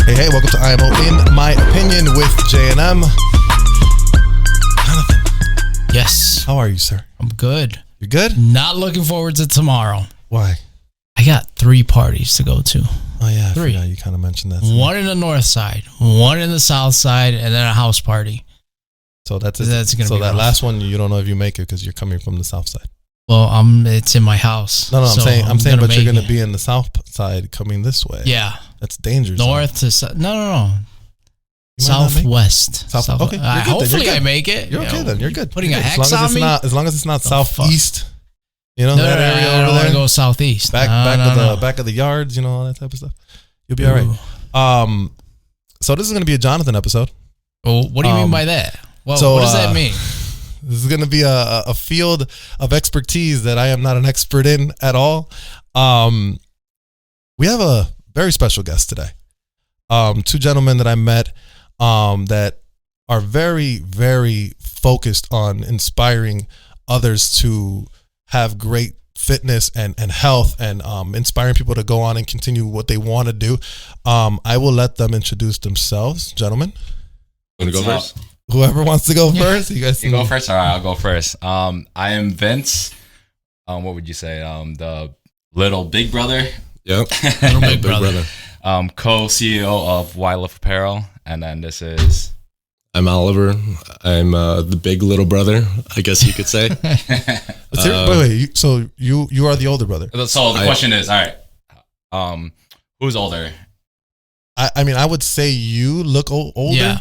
Hey, welcome to IMO In My Opinion with J&M. Jonathan. Yes. How are you, sir? I'm good. You're good? Not looking forward to tomorrow. Why? I got 3 parties to go to. Oh, yeah. 3. You kind of mentioned that. One in the north side, one in the south side, and then a house party. So that's gonna be that rough. last one, you don't know if you make it because you're coming from the south side. Well, it's in my house. No, so I'm saying, but you're going to it. be in the south side coming this way. Yeah. That's dangerous. North to south. No. You might not make it? Southwest. South. Okay. You're good, hopefully then. I make it. You're okay then. You're good. Putting You're a good. hex on me? As long as it's not Oh, southeast. You know, No, that area I over don't want there. to go southeast. Back of the yards, you know, all that type of stuff. You'll be all right. So this is going to be a Jonathan episode. Well, what do you mean by that? Well, so, what does that mean? This is going to be a field of expertise that I am not an expert in at all. We have a very special guest today. 2 gentlemen that I met that are very, very focused on inspiring others to have great fitness and health and inspiring people to go on and continue what they want to do. I will let them introduce themselves. Gentlemen. Want to go first? Whoever wants to go first. You guys You go first? All right, I'll go first. I am Vince. What would you say? The little big brother. Yep. Little big brother. Co-CEO of Wildlife Apparel. And then this is... I'm Oliver. I'm the big little brother, I guess you could say. Wait. So you are the older brother. So the question is, all right, who's older? I mean, I would say you look older. Yeah.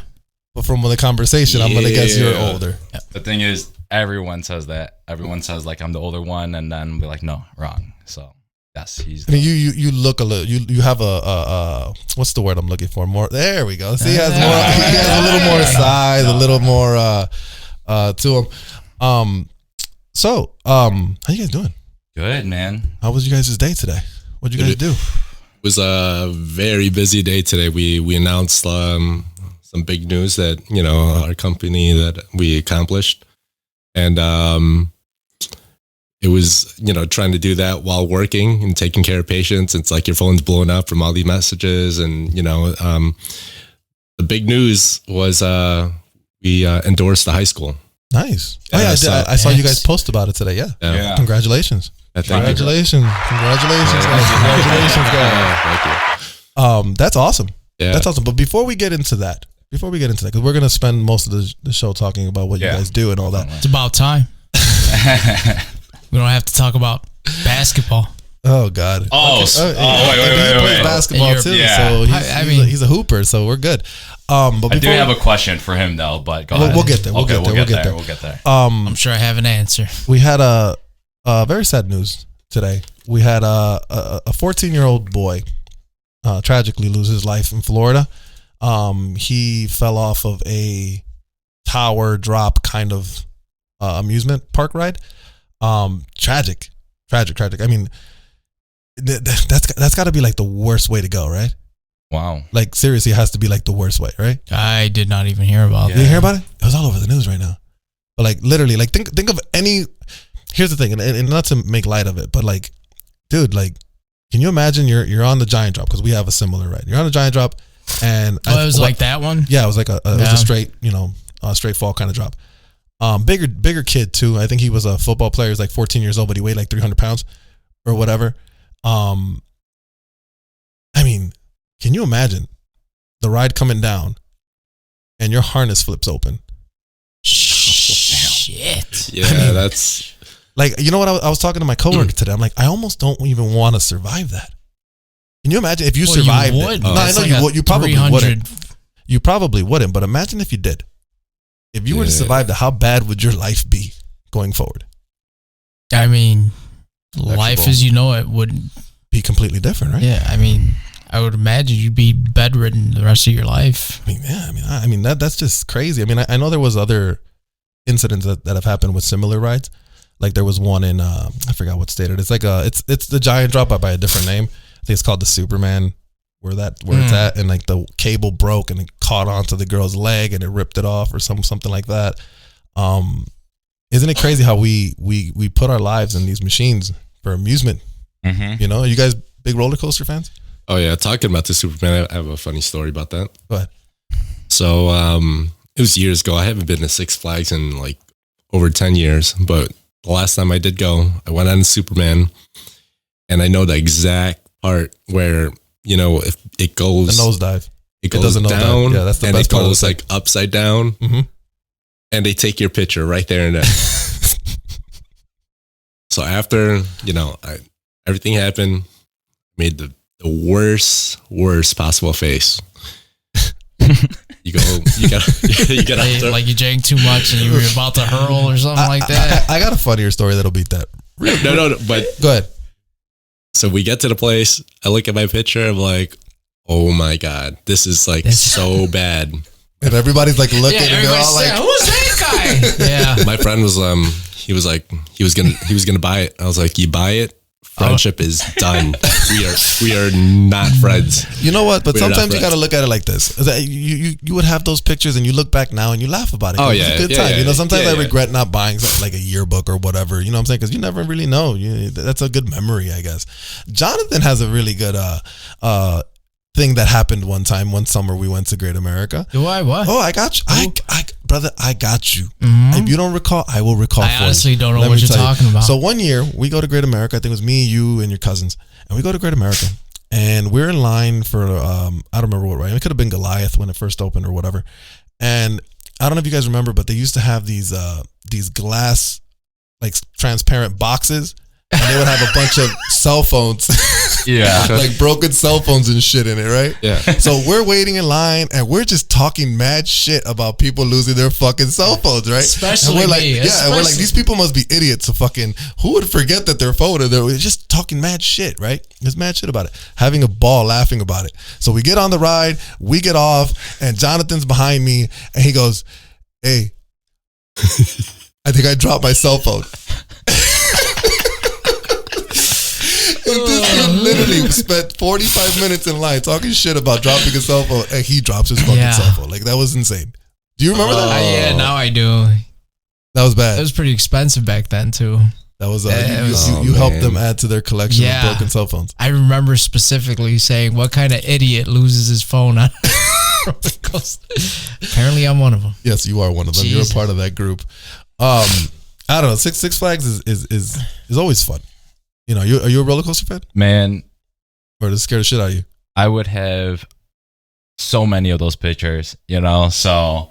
But from the conversation, I'm going to guess you're older. The thing is, everyone says that. Everyone says, like, I'm the older one. And then we're like, no, wrong. So... Yes, he's. I mean, you look a little. You have a what's the word I'm looking for? More. There we go. See, he has more. He has a little more size, a little more to him. So, how you guys doing? Good, man. How was you guys' day today? What'd you guys do? It was a very busy day today. We announced some big news that, you know, our company that we accomplished. And it was, you know, trying to do that while working and taking care of patients. It's like your phone's blowing up from all these messages. And, you know, the big news was we endorsed the high school. Nice. Yeah, Oh yeah, I saw you guys post about it today. Yeah. Yeah. Congratulations. Congratulations. Congratulations, guys. Congratulations, guys. Thank you. That's awesome. Yeah. That's awesome. But before we get into that, because we're gonna spend most of the show talking about what you guys do and all that. It's about time. We don't have to talk about basketball. Oh God. Wait. He plays basketball too. Yeah. So he's a hooper. So we're good. But I do have a question for him though, but go ahead. We'll get there. We'll get there. I'm sure I have an answer. We had a very sad news today. We had a 14-year-old boy tragically lose his life in Florida. He fell off of a tower drop kind of amusement park ride. Tragic. I mean, that's got to be like the worst way to go, right? Wow. Like seriously, it has to be like the worst way, right? I did not even hear about You didn't hear about it? It was all over the news right now. But like literally, like think of any. Here's the thing, and not to make light of it, but like, dude, like, can you imagine you're on the giant drop, because we have a similar ride. You're on a giant drop, and it was like that one. Yeah, it was like it was a straight, straight fall kind of drop. Bigger kid too. I think he was a football player. He's like 14 years old, but he weighed like 300 pounds or whatever. I mean, can you imagine the ride coming down and your harness flips open? Shit. Yeah, I mean, that's... Like, you know what? I was talking to my coworker today. I'm like, I almost don't even want to survive that. Can you imagine if you survived you would. it? No, I know like you would. You probably 300. wouldn't. You probably wouldn't. But imagine if you did. If you were to survive that, how bad would your life be going forward? I mean, life as you know it would be completely different, right? Yeah, I mean, I would imagine you'd be bedridden the rest of your life. I mean, yeah, I mean that's just crazy. I mean, I know there was other incidents that have happened with similar rides. Like there was one in I forgot what state it is. Like it's the giant drop by a different name. I think it's called the Superman, where it's at, and like the cable broke and it caught onto the girl's leg and it ripped it off or something like that. Isn't it crazy how we put our lives in these machines for amusement? Mm-hmm. You know, are you guys big roller coaster fans? Oh yeah, talking about the Superman, I have a funny story about that. Go ahead. So it was years ago. I haven't been to Six Flags in like over 10 years, but the last time I did go, I went on Superman, and I know the exact part where, you know, if it goes The nosedive. it goes doesn't down, nosedive. Yeah, that's the and best it part of goes the like upside down, Mm-hmm. and they take your picture right there and then. So after, you know, everything happened, made the worst possible face. You gotta Like you drank too much and you were about to hurl or something like that. I got a funnier story that'll beat that. no, but Go ahead. so we get to the place, I look at my picture, I'm like, oh my God, this is like so bad. And everybody's like looking, and they're all like, who's that guy? Yeah. My friend was he was like he was gonna buy it. I was like, you buy it, friendship is done. We are not friends. you know what? But We're not sometimes you friends. got to look at it like this. Is that you would have those pictures and you look back now and you laugh about it. Oh, It's yeah, a good yeah, time. yeah, You know, sometimes yeah, I yeah. regret not buying something like a yearbook or whatever. You know what I'm saying? Because you never really know. That's a good memory, I guess. Jonathan has a really good thing that happened one summer we went to Great America. Do I? What? Oh, I got you. Brother, I got you. Mhm. If you don't recall, I will recall. I for you. honestly don't know Let what me you're tell you. talking about. So one year we go to Great America. I think it was me, you, and your cousins, and we go to Great America, and we're in line for I don't remember what, right? It could have been Goliath when it first opened or whatever. And I don't know if you guys remember, but they used to have these glass, like transparent boxes, and they would have a bunch of cell phones. Yeah. Like broken cell phones and shit in it, right? Yeah. So we're waiting in line and we're just talking mad shit about people losing their fucking cell phones, right? Especially and we're like, me. yeah, and we're like, Especially- these people must be idiots. So fucking, who would forget that their phone? And they're just talking mad shit, right? There's mad shit about it. Having a ball, laughing about it. So we get on the ride, we get off, and Jonathan's behind me, and he goes, "Hey, I think I dropped my cell phone." And this kid literally spent 45 minutes in line talking shit about dropping a cell phone, and he drops his fucking Yeah. cell phone. Like, that was insane. Do you remember that? Yeah, now I do. That was bad. It was pretty expensive back then too. That was, Yeah, it was- you helped man. them add to their collection Yeah. of broken cell phones. I remember specifically saying, "What kind of idiot loses his phone on a roller coaster?" Apparently, I'm one of them. Yes, you are one of them. Jesus. You're a part of that group. I don't know. Six Flags is always fun. You know, are you a roller coaster fan? Man, Or does it scare the shit out of you? I would have so many of those pictures, you know, so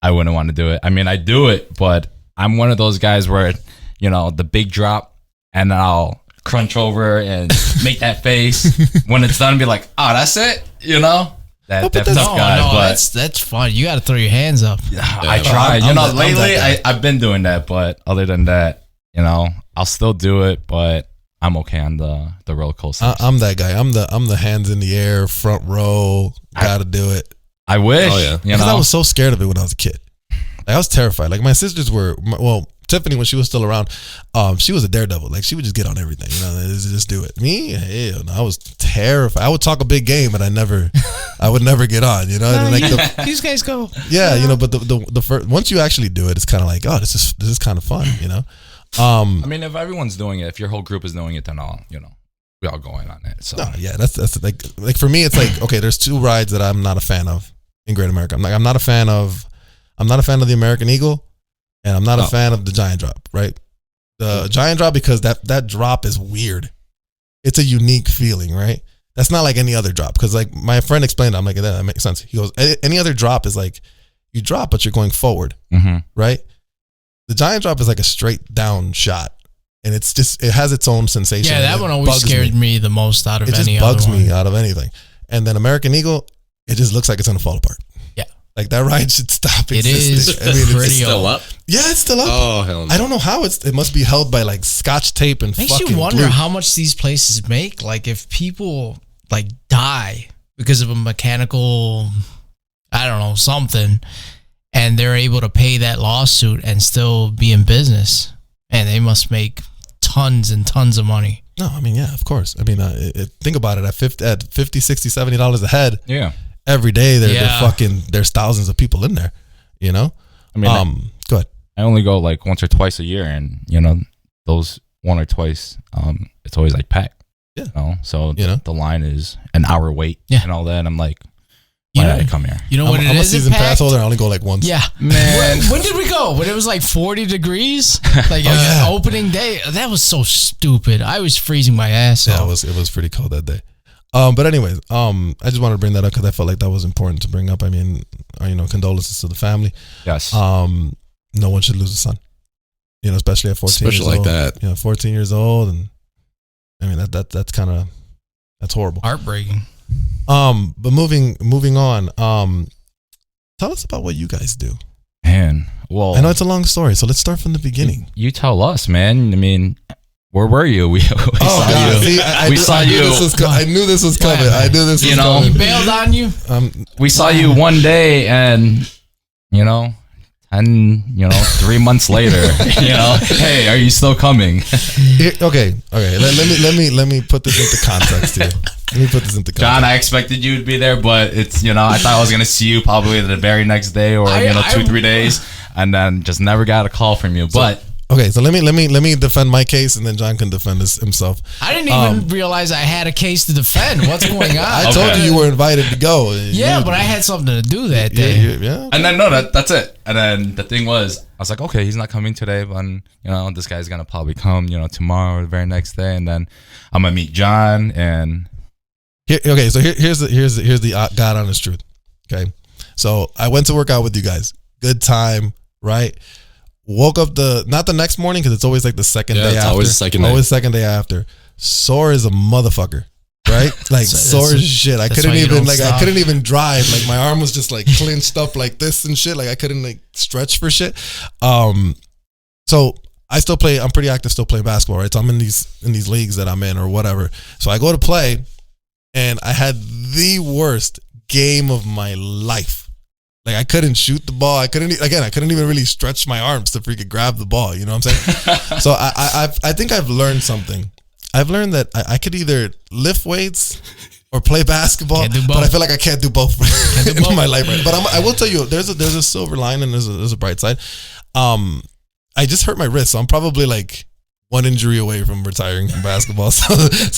I wouldn't want to do it. I mean, I do it, but I'm one of those guys where, you know, the big drop and I'll crunch over and make that face when it's done and be like, oh, that's it, you know? That tough guy, but that's fun. You got to throw your hands up. I tried. You know, I'm that lately guy. I've been doing that, but other than that, you know, I'll still do it, but I'm okay on the roller coaster. I'm that guy. I'm the hands in the air, front row. Gotta do it. I wish. Oh, yeah. You Because know, I was so scared of it when I was a kid. Like, I was terrified. Like, my sisters were, well, Tiffany, when she was still around, she was a daredevil. Like, she would just get on everything. You know, just do it. Me, hell no, I was terrified. I would talk a big game, but I would never get on. You know, and like These guys go. yeah, you know. But the first, once you actually do it, it's kind of like, oh, this is kind of fun. You know. I mean, if everyone's doing it, if your whole group is doing it, then we all going on it. So No, yeah, that's like for me, it's like, okay, there's two rides that I'm not a fan of in Great America. I'm not a fan of the American Eagle, and I'm not a fan of the Giant Drop. Right, the Giant Drop, because that drop is weird. It's a unique feeling, right? That's not like any other drop. Because like my friend explained, I'm like, that makes sense. He goes, any other drop is like you drop, but you're going forward, right? The Giant Drop is like a straight down shot. And it has its own sensation. Yeah, that It one always bugs scared me the most out of It just any bugs other me one. out of anything. And then American Eagle, it just looks like it's gonna fall apart. Yeah. Like that ride should stop It existing. is I mean, pretty it's Still up? yeah, it's still up. Oh, hell no. I don't know how it must be held by like Scotch tape and Makes fucking you wonder glue. how much these places make. Like if people like die because of a mechanical, I don't know, something, and they're able to pay that lawsuit and still be in business, and they must make tons and tons of money. No, I mean, yeah, of course. I mean, think about it. At $50, $60, $70 a head, yeah. every day there's thousands of people in there. You know. I mean, Go ahead. I only go like once or twice a year, and those one or twice, it's always like packed. Yeah. So You know? the line is an hour wait Yeah. and all that. I'm like, You why know- did I come here? You know what I'm it a is? season pass packed? holder. I only go like once. Yeah, Man. When did we go? When it was like 40 degrees, like yeah. opening day. That was so stupid. I was freezing my ass Yeah, off. it was pretty cold that day. But anyways, I just wanted to bring that up because I felt like that was important to bring up. I mean, condolences to the family. Yes. No one should lose a son. Especially at 14 Especially years like old. that. 14 years old, and I mean that's kind of that's horrible. Heartbreaking. But moving on. Tell us about what you guys do. Man. Well, I know it's a long story, so let's start from the beginning. you tell us, man. I mean, where were you? We saw God, you. see, I We knew- saw I knew you. this was I knew this was coming. I knew this was You know, coming. Bailed on you. We saw you one day, and 3 months later, hey, are you still coming? Okay. Let me put this into context here. Let me put this into context. John, I expected you to be there, but it's I thought I was gonna see you probably the very next day or 2-3 days, and then just never got a call from you. But Okay, so let me defend my case, and then John can defend himself. I didn't even realize I had a case to defend. What's going on? I told you were invited to go. Yeah, but I had something to do that day. Yeah. and then that's it. And then the thing was, I was like, okay, he's not coming today, but this guy's gonna probably come, tomorrow or the very next day, and then I'm gonna meet John and. Okay, so here's the God honest truth. Okay, so I went to work out with you guys. Good time, right? Woke up not the next morning because it's always like the second day it's after. always the second day. Always second day after. Sore as a motherfucker, right? Like sore as shit. I couldn't even drive. Like my arm was just like clenched up like this and shit. Like I couldn't like stretch for shit. So I still play. I'm pretty active still playing basketball, right? So I'm in these leagues that I'm in or whatever. So I go to play. And I had the worst game of my life. Like I couldn't shoot the ball. I couldn't even really stretch my arms to freaking grab the ball. You know what I'm saying? So I think I've learned something. I've learned that I could either lift weights or play basketball, but I feel like I can't do both in my life. Right? But I will tell you, there's a silver lining. There's a bright side. I just hurt my wrist, so I'm probably like one injury away from retiring from basketball. So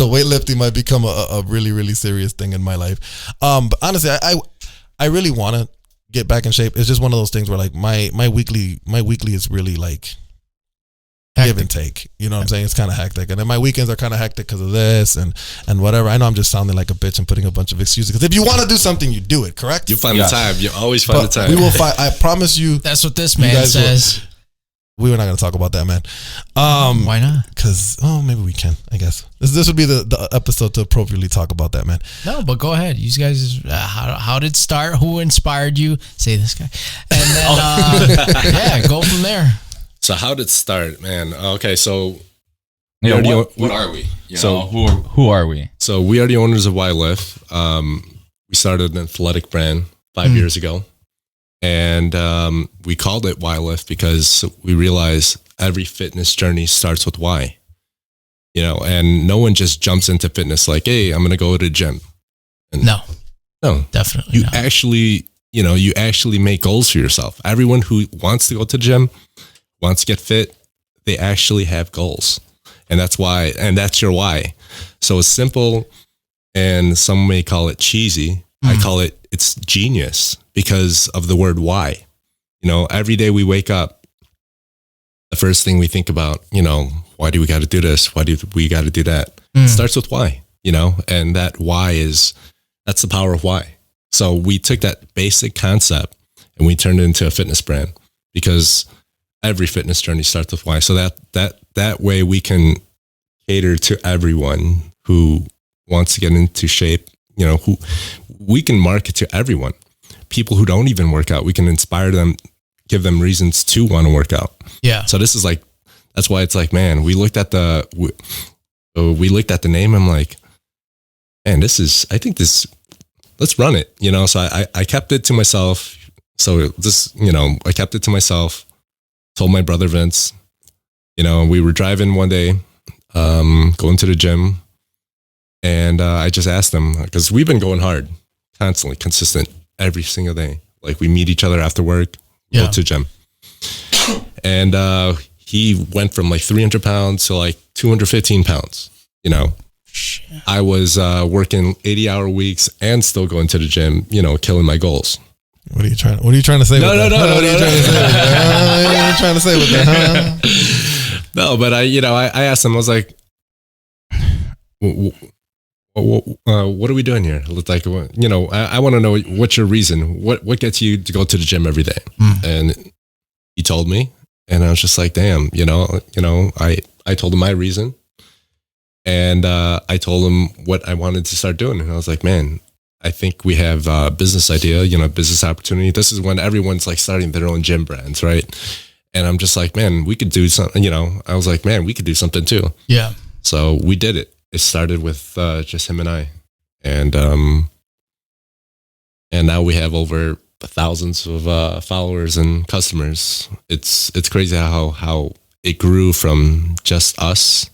weightlifting might become a really, really serious thing in my life. But honestly, I really want to get back in shape. It's just one of those things where like my weekly is really like give and take. You know what I'm saying? It's kind of hectic. And then my weekends are kind of hectic because of this and whatever. I know I'm just sounding like a bitch and putting a bunch of excuses. Because if you want to do something, you do it, correct? You find the time. You always find the time. We will find. I promise you. That's what this man says. We were not going to talk about that, man. Why not? Because maybe we can. I guess this would be the episode to appropriately talk about that, man. No, but go ahead. You guys, how did it start? Who inspired you? Say this guy, and then go from there. So how did it start, man? Okay, so what are we? Who are we? So we are the owners of YLIF. We started an athletic brand 5 years ago. And we called it YLIF because we realized every fitness journey starts with why. And no one just jumps into fitness like, hey, I'm going to go to the gym. And no, definitely you actually, you actually make goals for yourself. Everyone who wants to go to the gym, wants to get fit, they actually have goals. And that's why, and that's your why. So it's simple, and some may call it cheesy. I call it's genius because of the word why. Every day we wake up, the first thing we think about, why do we got to do this? Why do we got to do that? It starts with why, and that why that's the power of why. So we took that basic concept and we turned it into a fitness brand because every fitness journey starts with why. So that way we can cater to everyone who wants to get into shape, who we can market to everyone. People who don't even work out, we can inspire them, give them reasons to want to work out. Yeah. So this is like, that's why it's like, man, we looked at the name. I'm like, man, let's run it. So I kept it to myself. So I kept it to myself, told my brother, Vince, we were driving one day, going to the gym. And I just asked him, because we've been going hard, constantly, consistent, every single day. Like we meet each other after work, go to gym. And he went from like 300 pounds to like 215 pounds, I was working 80-hour weeks and still going to the gym, killing my goals. What are you trying to say? No. What are you trying to say with that? No, but I asked him, I was like, what are we doing here? Like, I want to know what's your reason. What gets you to go to the gym every day? And he told me, and I was just like, damn, I told him my reason, and I told him what I wanted to start doing, and I was like, man, I think we have a business idea, business opportunity. This is when everyone's like starting their own gym brands, right? And I'm just like, man, we could do something. I was like, man, we could do something too. Yeah. So we did it. It started with just him and I, and now we have over thousands of followers and customers. It's crazy how it grew from just us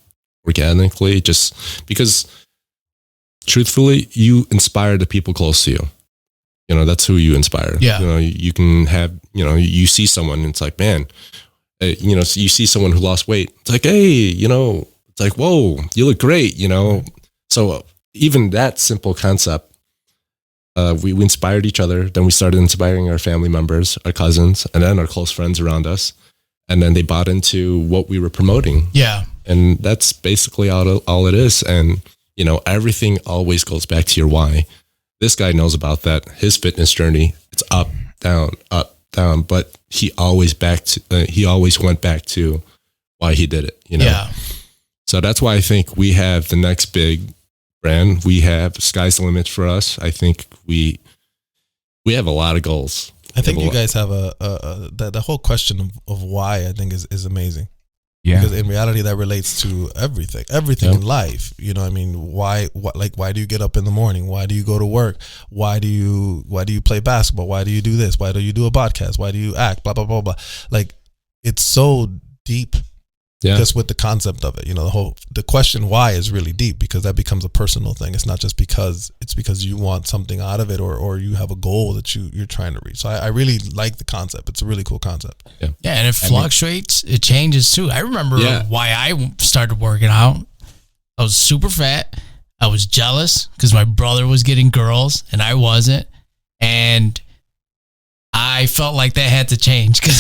organically, just because truthfully, you inspire the people close to you. That's who you inspire. Yeah. You can have, you see someone and it's like, man, you see someone who lost weight. It's like, hey, it's like, whoa, you look great, So even that simple concept, we inspired each other. Then we started inspiring our family members, our cousins, and then our close friends around us. And then they bought into what we were promoting. Yeah. And that's basically all it is. And, everything always goes back to your why. This guy knows about that. His fitness journey, it's up, down, but he always went back to why he did it, Yeah. So that's why I think we have the next big brand. We have sky's the limit for us. I think we have a lot of goals. I think you guys have the whole question of why, I think is amazing. Yeah. Because in reality, that relates to everything in life. Why do you get up in the morning? Why do you go to work? Why do you play basketball? Why do you do this? Why do you do a podcast? Why do you act? Blah, blah, blah, blah. Like, it's so deep. Yeah. Just with the concept of it, the question why is really deep, because that becomes a personal thing. It's not just because you want something out of it or you have a goal that you're trying to reach. So I really like the concept. It's a really cool concept. Yeah, and it fluctuates. It changes too. I remember why I started working out. I was super fat. I was jealous because my brother was getting girls and I wasn't, and I felt like that had to change because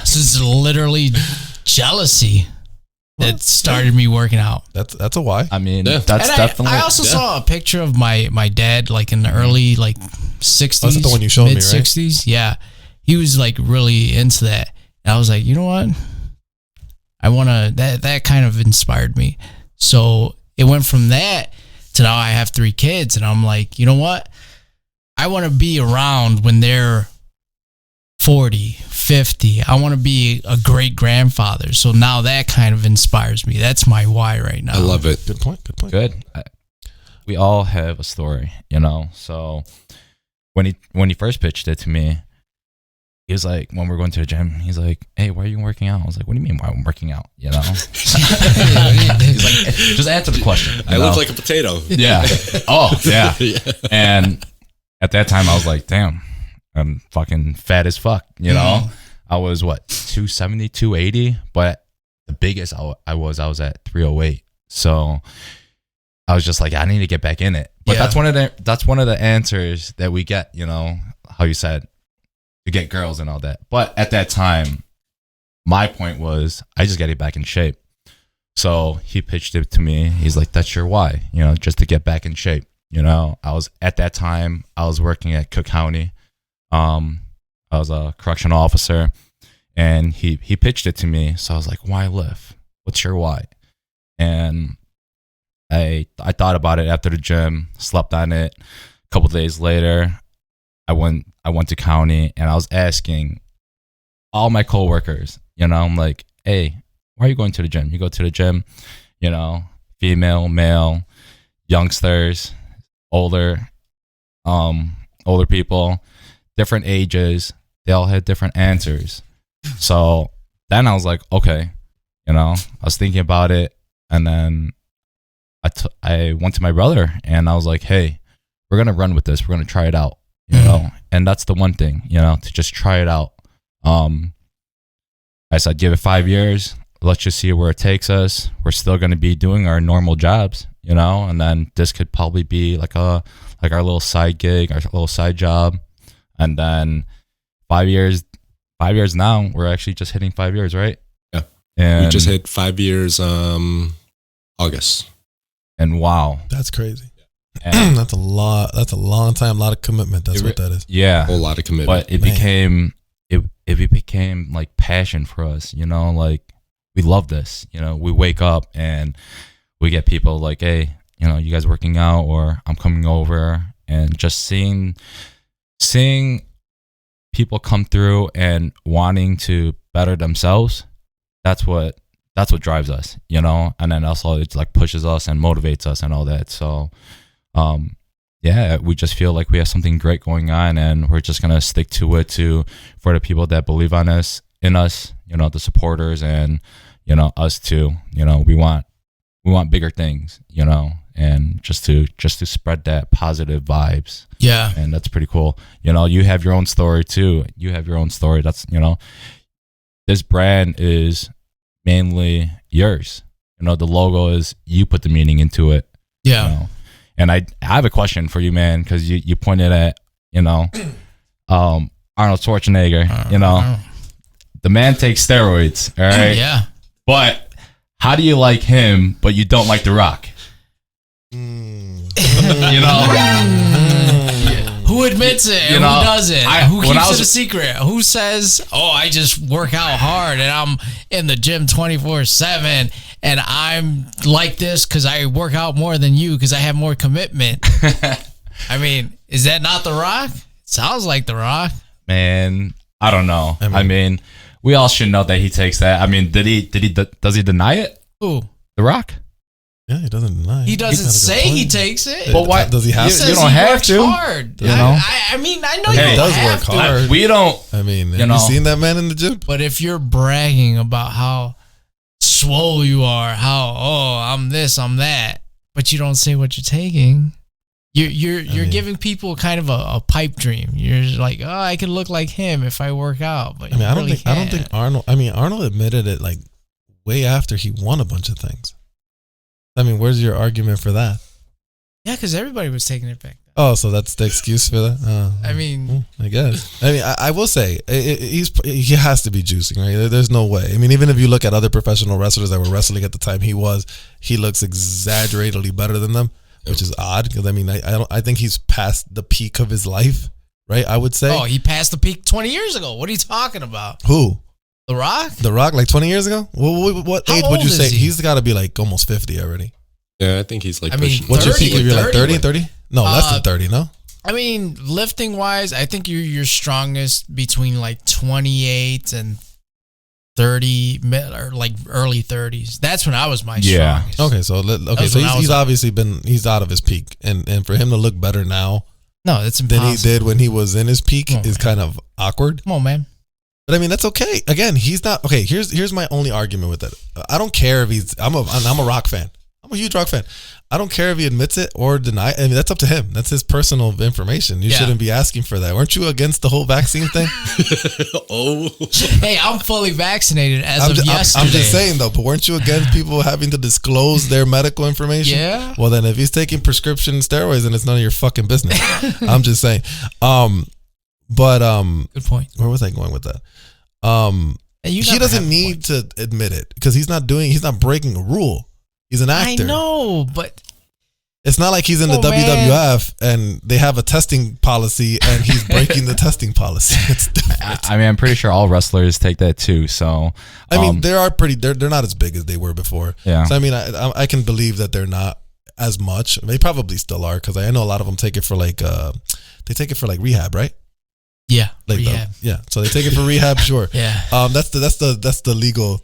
it's literally jealousy that started me working out. That's a why. I mean, And that's definitely. I also saw a picture of my dad, like in the early 60s. That's the one you showed me, right? Mid 60s. Yeah, he was like really into that, and I was like, you know what? I want to. That kind of inspired me. So it went from that to now I have 3 kids, and I'm like, you know what? I want to be around when they're 40, 50. I want to be a great grandfather. So now that kind of inspires me. That's my why right now. I love it. Good point. Good. We all have a story, So when he first pitched it to me, he was like, when we're going to the gym, he's like, hey, why are you working out? I was like, what do you mean why I'm working out? He's like, just answer the question. I look like a potato. Yeah. Oh, yeah. And at that time I was like, damn, I'm fucking fat as fuck, I was 270, 280, but the biggest I was at 308. So I was just like, I need to get back in it. But that's one of the answers that we get, how you said, to get girls and all that. But at that time, my point was I just got to get back in shape. So he pitched it to me. He's like, that's your why, just to get back in shape. I was at that time, I was working at Cook County. I was a correctional officer, and he pitched it to me. So I was like, why lift? What's your why? And I thought about it after the gym, slept on it. A couple of days later, I went to county, and I was asking all my coworkers, I'm like, hey, why are you going to the gym? You go to the gym, female, male, youngsters, older people, different ages, they all had different answers. So then I was like, okay, I was thinking about it, and then I went to my brother and I was like, hey, we're going to run with this. We're going to try it out, and that's the one thing, to just try it out. I said, give it 5 years. let's just see where it takes us. We're still going to be doing our normal jobs, and then this could probably be like our little side gig, our little side job. And then 5 years now, we're actually just hitting 5 years, right? Yeah. And we just hit 5 years August. And wow. That's crazy. And That's a lot. That's a long time, a lot of commitment. That's what that is. yeah. A whole lot of commitment. But it became like passion for us, like we love this. We wake up and we get people like, hey, you guys working out, or I'm coming over, and just seeing people come through and wanting to better themselves. That's what drives us, and then also it's like pushes us and motivates us and all that. So, we just feel like we have something great going on, and we're just gonna stick to it for the people that believe in us, the supporters, and us too. We want bigger things, and just to spread that positive vibes. Yeah, and that's pretty cool. You have your own story too. That's this brand is mainly yours. The logo is you put the meaning into it. yeah. And I have a question for you, man, because you pointed at, Arnold Schwarzenegger, the man takes steroids, all right? Yeah. But how do you like him, but you don't like The Rock? Who admits it and who doesn't? Who keeps it a secret? Who says, I just work out hard and I'm in the gym 24/7 and I'm like this because I work out more than you because I have more commitment? I mean, is that not The Rock? Sounds like The Rock. Man, I don't know. I mean, we all should know that he takes that. I mean, does he deny it? Who? The Rock? Yeah, he doesn't deny. He doesn't say he takes it. But why does he have to? You don't have to. Hard. I mean, I know he you does have work to. hard. We don't. I mean, have you seen that man in the gym? But if you're bragging about how swole you are, I'm this, I'm that, but you don't say what you're taking, you're giving people kind of a pipe dream. You're just like, I could look like him if I work out. But I don't think Arnold. I mean, Arnold admitted it like way after he won a bunch of things. I mean, where's your argument for that? Yeah, because everybody was taking it back. Oh, so that's the excuse for that? I mean, I guess. I mean, I will say he has to be juicing, right? There's no way. I mean, even if you look at other professional wrestlers that were wrestling at the time he looks exaggeratedly better than them, which is odd because I mean, I think he's past the peak of his life, right? I would say. Oh, he passed the peak 20 years ago. What are you talking about? Who? The Rock? The Rock, like 20 years ago? What age would you say? He's got to be like almost 50 already. Yeah, I think he's like pushing. What's your peak if you're like 30 and 30? No, less than 30, no? I mean, lifting wise, I think you're strongest between like 28 and 30, or like early 30s. That's when I was my strongest. Okay, so he's obviously he's out of his peak. And for him to look better now it's impossible. than he did when he was in his peak is kind of awkward. Come on, man. But I mean, that's okay. Again, he's not okay. Here's my only argument with that. I don't care if I'm a Rock fan. I'm a huge Rock fan. I don't care if he admits it or deny it. I mean, that's up to him. That's his personal information. You shouldn't be asking for that. Weren't you against the whole vaccine thing? Hey, I'm fully vaccinated as of yesterday. I'm just saying though. But weren't you against people having to disclose their medical information? Yeah. Well, then if he's taking prescription steroids, then it's none of your fucking business. I'm just saying. But good point. Where was I going with that? He doesn't need to admit it because he's not breaking a rule. He's an actor. I know, but it's not like he's in the WWF and they have a testing policy and he's breaking the testing policy. It's different. I mean, I'm pretty sure all wrestlers take that too. So I mean, they're not as big as they were before. Yeah. So I mean, I can believe that they're not as much. They probably still are because I know a lot of them take it for like rehab, right? Yeah, like rehab. So they take it for rehab, sure. Yeah. That's the legal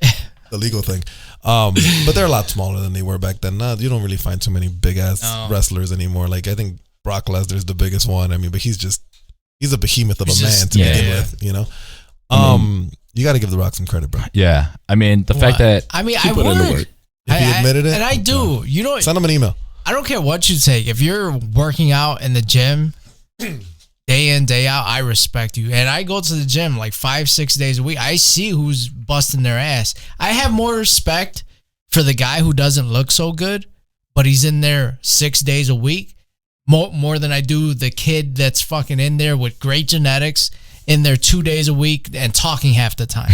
thing. But they're a lot smaller than they were back then. You don't really find too many big ass wrestlers anymore. Like I think Brock Lesnar's the biggest one. I mean, but he's a behemoth of a man to begin with. You know. You got to give The Rock some credit, bro. Yeah. I mean, the fact that I put in the work. If he admitted it, and I do. You know, send him an email. I don't care what you take. If you're working out in the gym, day in, day out, I respect you. And I go to the gym like 5-6 days a week. I see who's busting their ass. I have more respect for the guy who doesn't look so good, but he's in there 6 days a week, more than I do the kid that's fucking in there with great genetics, in there 2 days a week and talking half the time.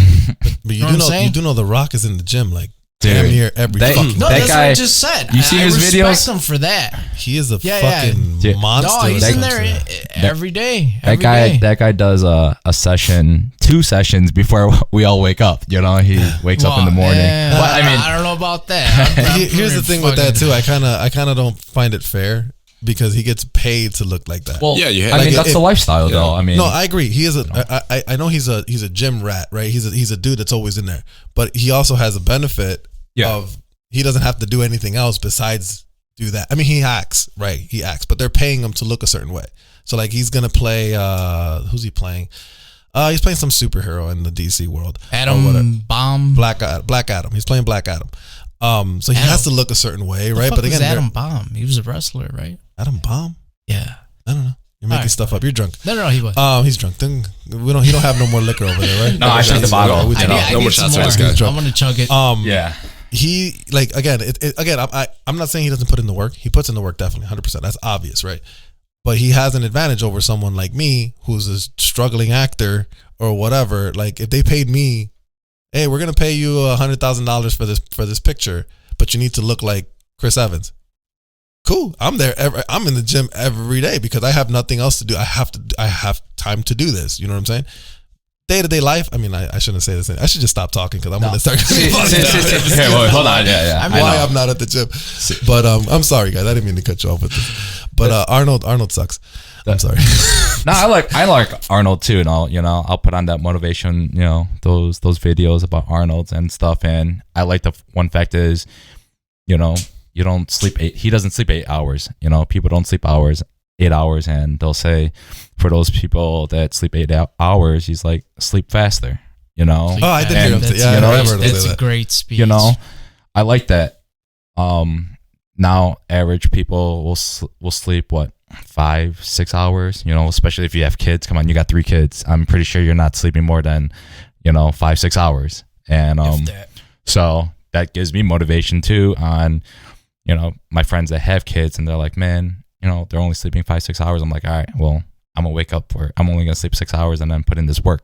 But you do know The Rock is in the gym like Dude, damn near every fucking No, that that's guy, what I just said. You see his respect videos? him for that. He is a fucking monster. No, he's when it in comes there to that. every day. That guy does a session, 2 sessions before we all wake up. You know, he wakes up in the morning. Yeah, But I mean, I don't know about that. Here's the thing with that too. I kind of don't find it fair because he gets paid to look like that. well, Yeah, you have- I mean, like, that's if- the lifestyle, though. I mean, No, I agree. He is I know he's a gym rat, right? He's a dude that's always in there, but he also has a benefit of he doesn't have to do anything else besides do that. I mean, he acts, right? He acts, but they're paying him to look a certain way. So like he's gonna play. Who's he playing? He's playing some superhero in the DC world. Adam Bomb. Black Adam. He's playing Black Adam. So he has to look a certain way, right? But again, Adam Bomb. He was a wrestler, right? Adam Bomb. Yeah. I don't know. You're making stuff up. You're drunk. No, he was. He's drunk. Then he don't have no more liquor over there, right? No, I think the bottle. I no need more some shots for more. this guy. I'm gonna chug it. yeah. He like again. I'm not saying he doesn't put in the work. He puts in the work definitely, 100%. That's obvious, right? But he has an advantage over someone like me, who's a struggling actor or whatever. Like if they paid me, hey, we're gonna pay you $100,000 for this picture, but you need to look like Chris Evans. Cool. I'm there. I'm in the gym every day because I have nothing else to do. I have time to do this. You know what I'm saying? Day-to-day life. I mean, I shouldn't say this. I should just stop talking because I'm going to start. Okay, wait, hold on. Yeah. I'm why I'm not at the gym. But I'm sorry, guys. I didn't mean to cut you off with this. But Arnold sucks. I'm sorry. No, I like Arnold too, and I'll put on that motivation, those videos about Arnold and stuff. And I like the one fact is, you don't sleep he doesn't sleep 8 hours. People don't sleep 8 hours, and they'll say for those people that sleep 8 hours, he's like, sleep faster. Oh, I did hear him say, yeah, that's a great speech. I like that. Now average people will sleep 5-6 hours, especially if you have kids. Come on, you got 3 kids. I'm pretty sure you're not sleeping more than 5-6 hours. And so that gives me motivation too on my friends that have kids, and they're like, man, they're only sleeping 5-6 hours. I'm like, all right, well, I'm gonna wake up I'm only gonna sleep 6 hours and then put in this work,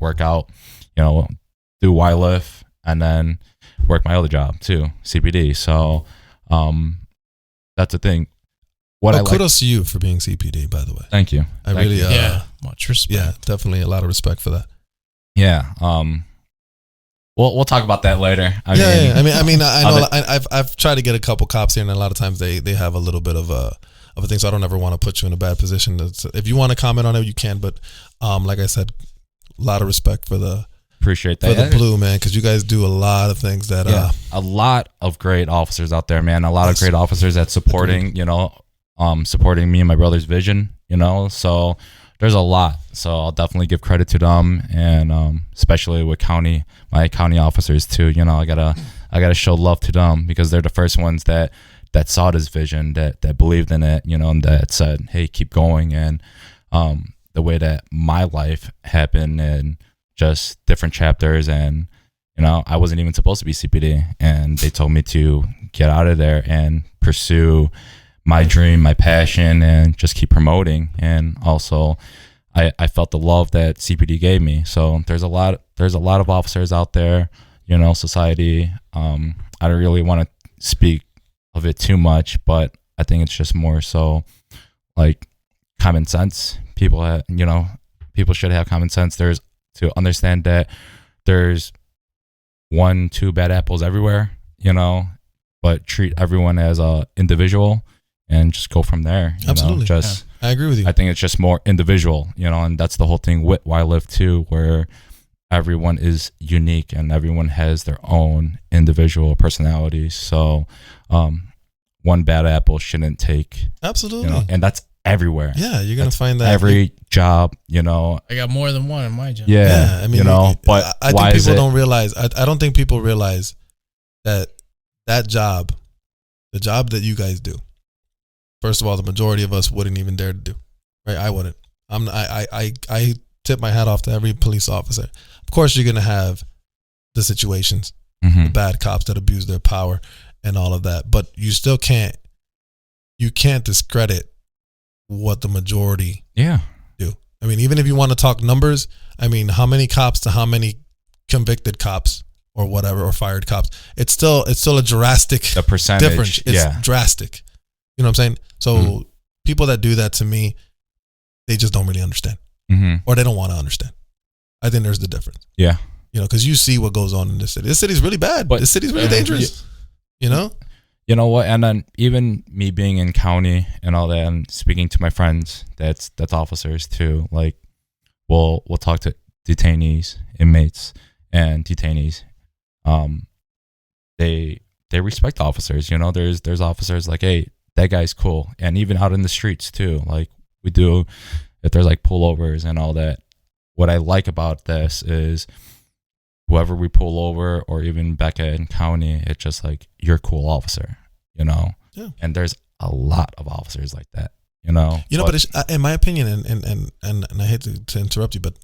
work out, do YLIF, and then work my other job too, CPD. So that's the thing. Kudos to you for being CPD, by the way. Thank you. I really much respect. Yeah, definitely a lot of respect for that. Yeah. We'll talk about that later. I mean, I know I've tried to get a couple cops here, and a lot of times they have a little bit of a thing. So I don't ever want to put you in a bad position. If you want to comment on it, you can. But like I said, a lot of respect for the appreciate that for the blue, man, because you guys do a lot of things that a lot of great officers out there, man. A lot of great officers that supporting supporting me and my brother's vision. So there's a lot. So I'll definitely give credit to them, and especially with my county officers too. I gotta show love to them because they're the first ones that saw this vision, that believed in it, and that said, hey, keep going. And the way that my life happened and just different chapters, and I wasn't even supposed to be CPD, and they told me to get out of there and pursue my dream, my passion, and just keep promoting. And also I felt the love that CPD gave me. So there's a lot of officers out there, society. I don't really want to speak of it too much, but I think it's just more so like common sense. People should have common sense. There's to understand that there's 1-2 bad apples everywhere, but treat everyone as a individual and just go from there. Absolutely. I agree with you. I think it's just more individual, and that's the whole thing with Why Live too, where everyone is unique and everyone has their own individual personalities. So one bad apple shouldn't take. Absolutely. And that's everywhere. Yeah, you're going to find that. Every job, I got more than one in my job. Yeah, I mean, but I think people don't realize, I don't think people realize that job, the job that you guys do, first of all, the majority of us wouldn't even dare to do, right? I wouldn't. I tip my hat off to every police officer. Of course, you're gonna have the situations, Mm-hmm. the bad cops that abuse their power and all of that, but you still can't discredit what the majority Yeah. do. I mean, even if you want to talk numbers, I mean, how many cops to how many convicted cops or whatever, or fired cops? It's still a drastic The percentage. difference. It's drastic. You know what I'm saying? So people that do that, to me, they just don't really understand, Mm-hmm. or they don't want to understand. I think there's the difference. Yeah. You know, because you see what goes on in this city. This city's really bad. But- This city's really dangerous. You know? You know what? And then even me being in county and all that, and speaking to my friends, that's officers too. Like, we'll talk to detainees, inmates, and detainees. They respect officers. You know, there's officers like, hey, that guy's cool, and even out in the streets too. Like we do, if there's like pullovers and all that. What I like about this is, whoever we pull over, or even Becca in county, it's just like, you're a cool officer, you know? Yeah. And there's a lot of officers like that, you know? You know, but it's, in my opinion, and I hate to interrupt you, but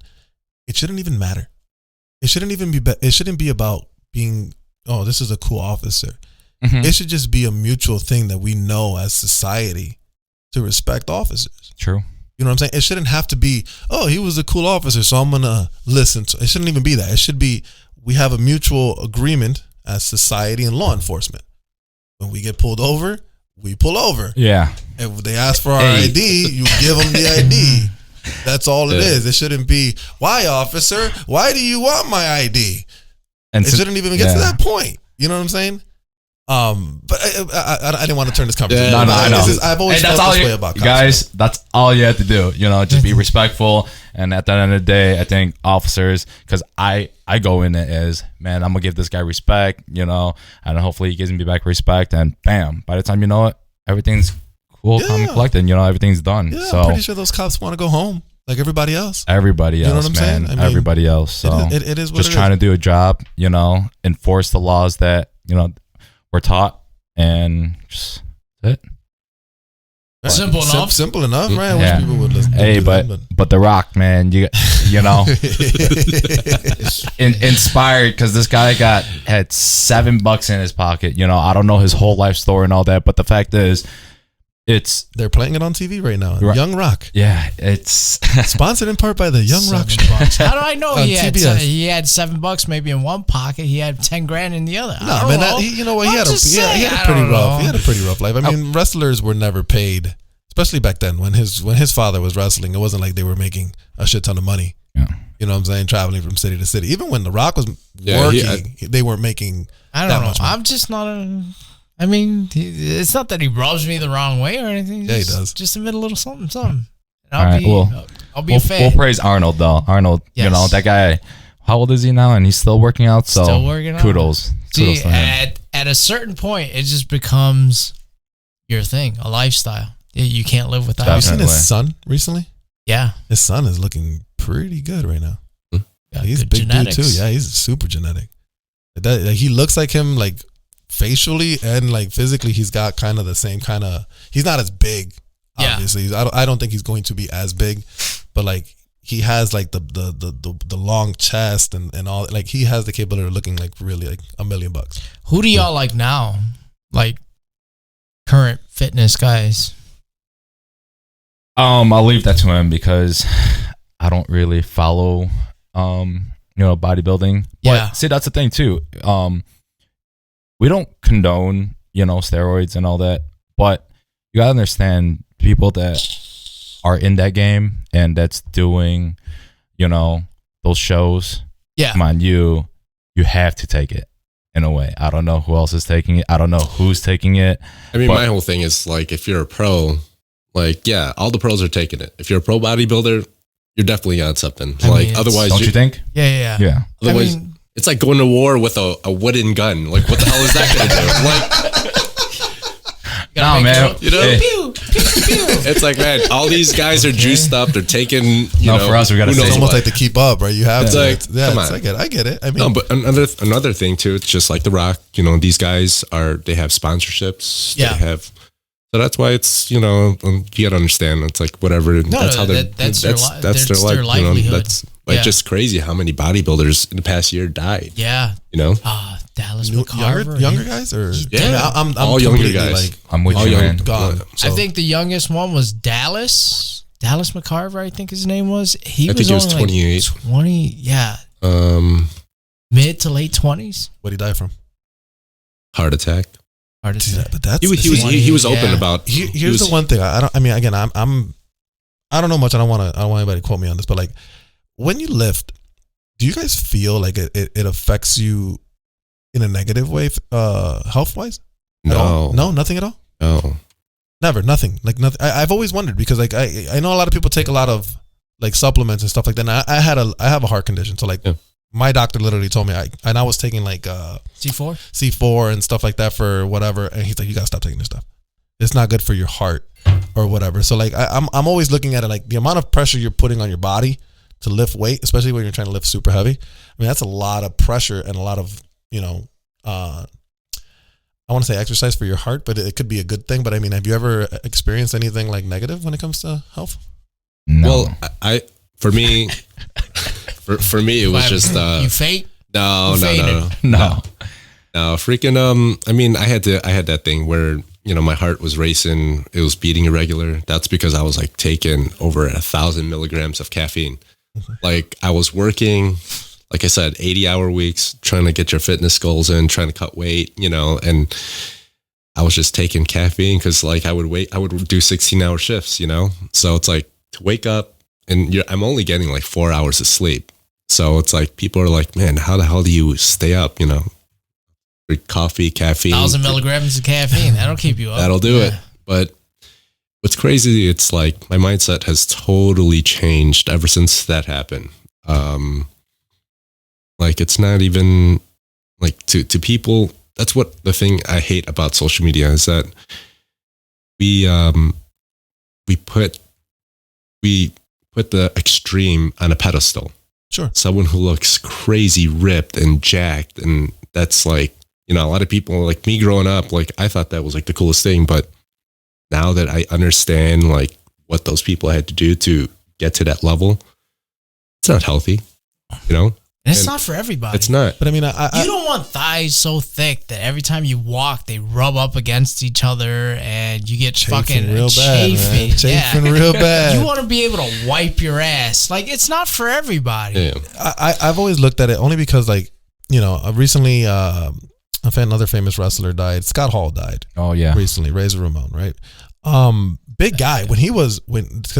it shouldn't even matter. It shouldn't even be. It shouldn't be about being, oh, this is a cool officer. Mhm. It should just be a mutual thing that we know as society to respect officers. True. You know what I'm saying? It shouldn't have to be, oh, he was a cool officer, so I'm gonna listen to. It shouldn't even be that. It should be, we have a mutual agreement as society and law enforcement. When we get pulled over, we pull over. Yeah. If they ask for our Hey. ID, you give them the ID. That's all it is. It shouldn't be, why, officer? Why do you want my ID? And It shouldn't even get to that point. You know what I'm saying? But I didn't want to turn this conversation. Yeah, no, I know. I've always Hey, felt this way about cops. guys. That's all you have to do. You know, just be respectful. And at the end of the day, I think officers, because I go in it as, man, I'm gonna give this guy respect. You know, and hopefully he gives me back respect. And bam, by the time you know it, everything's cool, calm, and Yeah. collected. You know, everything's done. Yeah, So I'm pretty sure those cops want to go home like everybody else. everybody else, You know what I'm man, saying? I mean, everybody else. So It is what just it trying is. to do a job. You know, enforce the laws that we're taught. And just that's it. Right. Simple enough. Simple enough, right? I Yeah. wish people would listen. Hey, do but that, The Rock, man, you know, inspired because this guy had $7 in his pocket. You know, I don't know his whole life story and all that, but the fact is, it's they're playing it on TV right now. Right. Young Rock, it's sponsored in part by the Young Rock. $7. How do I know On he had TBS. $7 maybe in one pocket? He had 10 grand in the other. I No, don't man, know. you know what? He I'm had just he saying, had a I pretty don't rough. know. He had a pretty rough life. I mean, wrestlers were never paid, especially back then when his father was wrestling. It wasn't like they were making a shit ton of money. Yeah. You know what I'm saying? Traveling from city to city. Even when The Rock was Yeah, working, they weren't making I that don't know. much money. I'm just not I mean, it's not that he rubs me the wrong way or anything. Yeah, he Just- does. Just admit a little something. And All right, I'll be a fan. We'll praise Arnold though. Arnold, you Yes. know, that guy. How old is he now? And he's still working out. So Still working out. kudos. Kudos See, to him. at a certain point, it just becomes your thing, a lifestyle. You can't live without Have you it. seen Definitely. his son recently? Yeah. His son is looking pretty good right now. Got He's a good big genetics. dude too. Yeah, he's super genetic. He looks like him, like facially and like physically. He's got kind of the same kind of. He's not as big, Yeah. obviously. I don't think he's going to be as big, but like he has like the long chest and all. Like he has the capability of looking like really like $1 million. Who do y'all like now? Like current fitness guys. I'll leave that to him because I don't really follow, bodybuilding. Yeah. But see, that's the thing too. We don't condone, steroids and all that, but you gotta understand people that are in that game and that's doing, those shows. Yeah. Come on, you have to take it in a way. I don't know who else is taking it. I don't know who's taking it. I mean, But- my whole thing is like, if you're a pro, like, yeah, all the pros are taking it. If you're a pro bodybuilder, you're definitely on something. I Like, mean, otherwise, Don't you think? Yeah. Yeah. otherwise, I mean, it's like going to war with a wooden gun. Like, what the hell is that going to do? Like, No, man. you know? Hey, pew, pew, pew. it's like, man, all these guys are juiced up. They're taking, No, for us, we gotta who say knows It's almost what. like to keep up, right? You have It's to. like, come on. I get it. I mean, No, but another thing too, it's just like The Rock, these guys they have sponsorships. Yeah. They have So that's why it's, you gotta understand. It's like whatever. That's how they're. That's their livelihood. That's like just crazy how many bodybuilders in the past year died. Yeah. Dallas McCarver. Younger guys, or I'm all younger guys. Like, I'm with you, man. Gone. I think the youngest one was Dallas McCarver. I think his name was. I think he was 28. 20. Yeah. Mid to late 20s. What did he die from? Heart attack. But that's he was open about. Here's the one thing. I don't know much. I don't want anybody to quote me on this, but like when you lift, do you guys feel like it affects you in a negative way, health wise? No, nothing at all. No, never, nothing. Like nothing. I've always wondered because like I know a lot of people take a lot of like supplements and stuff like that. And I have a heart condition, so like. Yeah. My doctor literally told me I was taking like C4 and stuff like that for whatever, and he's like, you gotta stop taking this stuff. It's not good for your heart or whatever. So like I'm always looking at it like the amount of pressure you're putting on your body to lift weight, especially when you're trying to lift super heavy. I mean that's a lot of pressure and a lot of I want to say exercise for your heart, but it could be a good thing. But I mean, have you ever experienced anything like negative when it comes to health? No. Well, for me. For me, it was just you faint. No. Freaking. I mean, I had that thing where my heart was racing. It was beating irregular. That's because I was like taking over 1,000 milligrams of caffeine. Like I was working, like I said, 80-hour weeks, trying to get your fitness goals in, trying to cut weight. And I was just taking caffeine because like I would do 16-hour shifts. So it's like to wake up and I'm only getting like 4 hours of sleep. So it's like people are like, man, how the hell do you stay up? Coffee, caffeine, 1,000 milligrams of caffeine. That'll keep you up. That'll do it. But what's crazy, it's like my mindset has totally changed ever since that happened. Like it's not even like to people. That's what the thing I hate about social media is that we put the extreme on a pedestal. Sure. Someone who looks crazy ripped and jacked. And that's like, a lot of people like me growing up, like I thought that was like the coolest thing. But now that I understand like what those people had to do to get to that level, it's not healthy, And it's not for everybody. It's not. But I mean, you don't want thighs so thick that every time you walk, they rub up against each other and you get fucking real bad, chafing. Chafing real bad. You want to be able to wipe your ass. Like, it's not for everybody. Yeah. I've always looked at it only because, like, recently another famous wrestler died. Scott Hall died. Oh, yeah. Recently, Razor Ramon, right? Big guy. Because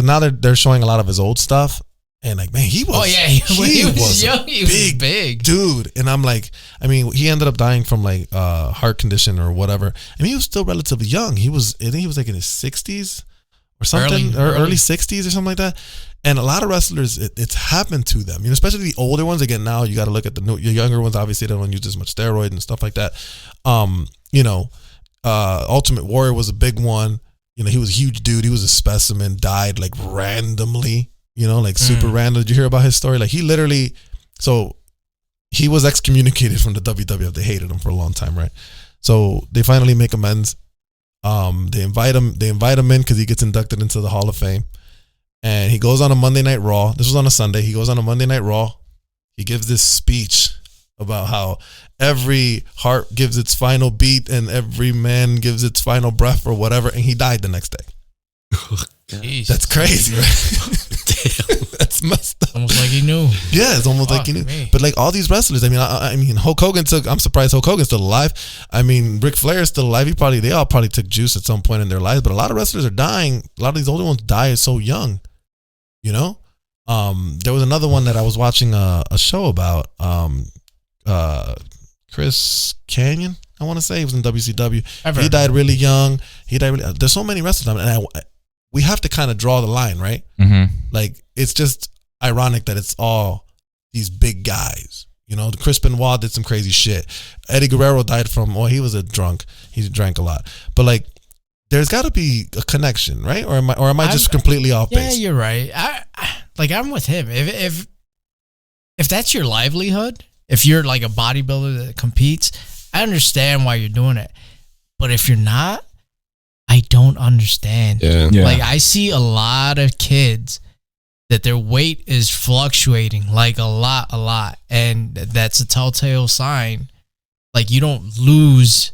now they're showing a lot of his old stuff. And like, man, he was. Oh yeah, he was young. He was big, dude. And I'm like, I mean, he ended up dying from like heart condition or whatever. I mean, he was still relatively young. I think he was like in his 60s or something, early 60s or something like that. And a lot of wrestlers, it's happened to them. Especially the older ones. Again, now you got to look at the younger ones. Obviously, they don't use as much steroid and stuff like that. Ultimate Warrior was a big one. He was a huge dude. He was a specimen. Died like randomly. Super random. Did you hear about his story? Like he literally, so he was excommunicated from the WWF. They hated him for a long time, right? So they finally make amends. They invite him in because he gets inducted into the Hall of Fame. And he goes on a Monday Night Raw. This was on a Sunday. He goes on a Monday Night Raw. He gives this speech about how every heart gives its final beat and every man gives its final breath or whatever. And he died the next day. That's crazy, right? Damn, that's messed up. Almost like he knew. Yeah, it's almost like he knew. Me. But like all these wrestlers, I mean, Hulk Hogan I'm surprised Hulk Hogan's still alive. I mean, Ric Flair is still alive. They all probably took juice at some point in their lives. But a lot of wrestlers are dying. A lot of these older ones die so young. There was another one that I was watching a show about. Chris Canyon, I want to say he was in WCW. He died really young. There's so many wrestlers, and we have to kind of draw the line, right? Mm-hmm. Like it's just ironic that it's all these big guys. Chris Benoit did some crazy shit. Eddie Guerrero died from, he was a drunk. He drank a lot. But like, there's got to be a connection, right? Or am I just completely off base? Yeah, you're right. I'm with him. If that's your livelihood, if you're like a bodybuilder that competes, I understand why you're doing it. But if you're not, I don't understand. Yeah. Like I see a lot of kids that their weight is fluctuating like a lot. And that's a telltale sign. Like you don't lose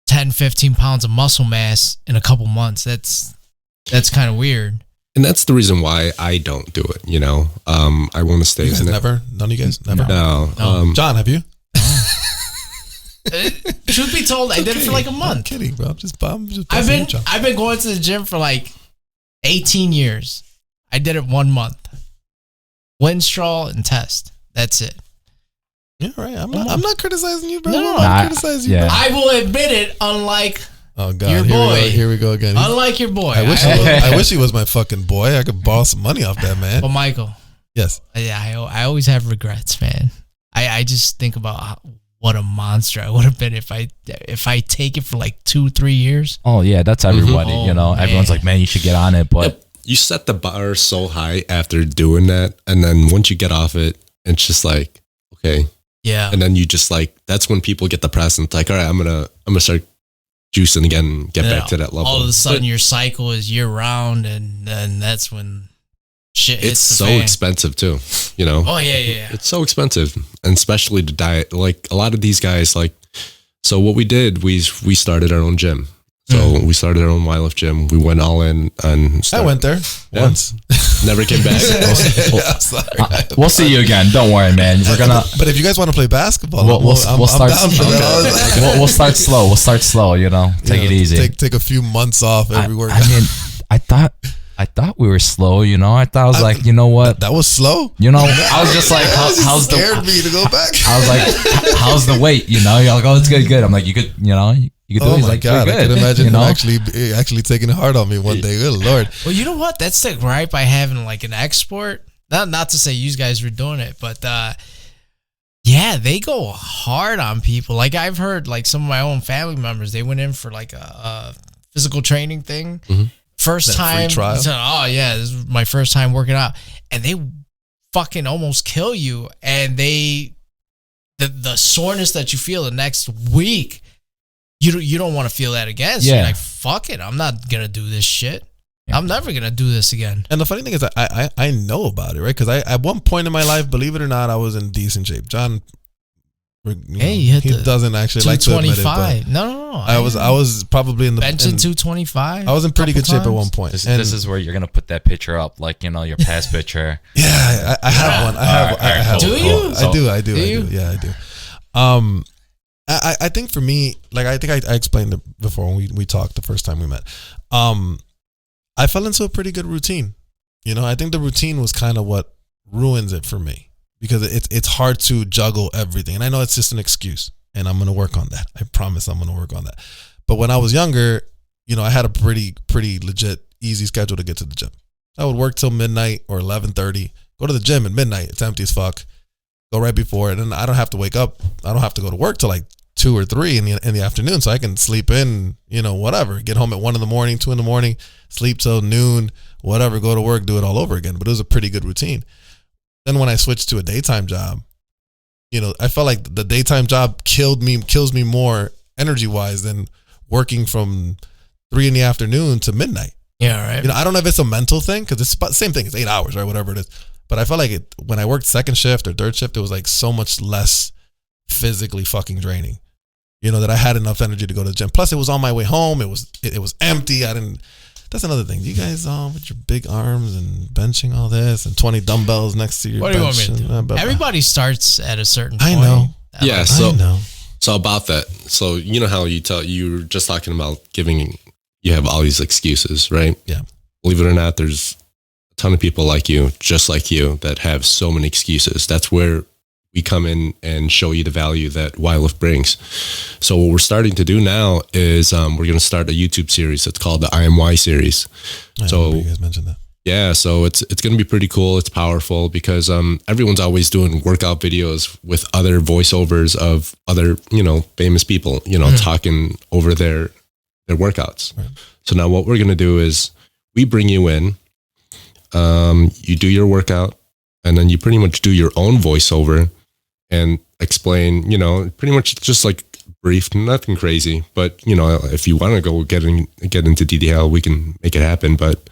10, 15 pounds of muscle mass in a couple months. That's kind of weird. And that's the reason why I don't do it. You know, I want to stay. You guys never? None of you guys? Never? No. John, have you? Truth be told, I did it for like a month. I'm kidding, bro. I'm just I've been going to the gym for like 18 years. I did it 1 month. Winstraw and test. That's it. Yeah, right. I'm not criticizing you, bro. No, I'm not criticizing you. yeah. Bro. I will admit it, unlike Oh God, your boy. Here we go again. Unlike your boy. I wish he was my fucking boy. I could borrow some money off that man. But Michael, Yes. yeah, I always have regrets, man. I just think about what a monster I would have been if I take it for like 2-3 years. Oh yeah, that's everybody. Oh, you know, everyone's man. like, man, you should get on it, but You set the bar so high after doing that, and then once you get off it, it's just like, okay. Yeah. And then you just like, that's when people get depressed and it's like, all right, I'm gonna start juicing again and get back to that level. All of a sudden, your cycle is year round, and that's when shit hits It's the so fan. expensive too, you know? Oh yeah. It's so expensive, and especially the diet. Like a lot of these guys, like, so what we did, we started our own gym. So we started our own wildlife gym. We went all in and I went there once. never came back. Yeah, sorry. we'll see you again. Don't worry, man. We're gonna. But if you guys want to play basketball, We'll I'm start. down for that. We'll start slow. We'll start slow. You know, take it easy. Take a few months off every workout. I mean, I thought we were slow. You know, I was like, you know what? That was slow. You know, I was just like, how's the? Scared me to go back. I was like, how's the weight? You know, you're like, oh, it's good. I'm like, you could, you know. You could do Oh it. He's my like, God! "You're I good." can imagine you know? him actually taking it hard on me one day. Good Lord! Well, you know what? That's the gripe I have in like an export. Not to say you guys were doing it, but yeah, they go hard on people. Like I've heard, like some of my own family members, they went in for like a physical training thing. First That free time, trial? said, oh yeah, this is my first time working out, and they fucking almost kill you. And the soreness that you feel the next week. You don't want to feel that again. So you're like, fuck it. I'm not going to do this shit. Yeah. I'm never going to do this again. And the funny thing is that I know about it, right? Because at one point in my life, believe it or not, I was in decent shape. John, he doesn't actually like to admit it. But no. I was probably in the benching 225. I was in pretty good shape at one point. This is where you're gonna put that picture up, like, you know, your past picture. Yeah, I have one. I have. Do you? I do. Yeah, I do. I think for me, like I think I explained it before when we talked the first time we met. I fell into a pretty good routine. You know, I think the routine was kind of what ruins it for me because it's hard to juggle everything. And I know it's just an excuse, and I'm going to work on that. I promise I'm going to work on that. But when I was younger, you know, I had a pretty legit easy schedule to get to the gym. I would work till midnight or 11:30, go to the gym at midnight. It's empty as fuck. Go right before it, and I don't have to wake up. I don't have to go to work till like 2 or 3 in the afternoon, so I can sleep in, you know, whatever. Get home at 1 a.m, 2 a.m, sleep till noon, whatever. Go to work, do it all over again. But it was a pretty good routine. Then when I switched to a daytime job, you know, I felt like the daytime job kills me more energy wise than working from 3 p.m. to midnight. Yeah, right. You know, I don't know if it's a mental thing because it's the same thing. It's 8 hours, right? Whatever it is. But I felt like when I worked second shift or third shift, it was like so much less physically fucking draining. You know, that I had enough energy to go to the gym. Plus, it was on my way home. It was empty. That's another thing. You guys with your big arms and benching all this and 20 dumbbells next to your what bench. Do you want me to do? Everybody starts at a certain point. I know. Yeah, I know. So about that. So you know how you were just talking about you have all these excuses, right? Yeah. Believe it or not, there's a ton of people like you, just like you, that have so many excuses. That's where we come in and show you the value that wildlife brings. So what we're starting to do now is we're going to start a YouTube series. It's called the IMY series. So you guys mentioned that. Yeah, so it's going to be pretty cool. It's powerful because everyone's always doing workout videos with other voiceovers of other, you know, famous people, you know, talking over their workouts. Right. So now what we're going to do is we bring you in, you do your workout, and then you pretty much do your own voiceover and explain, you know, pretty much just like brief, nothing crazy. But if you want to go get into DDL, we can make it happen. But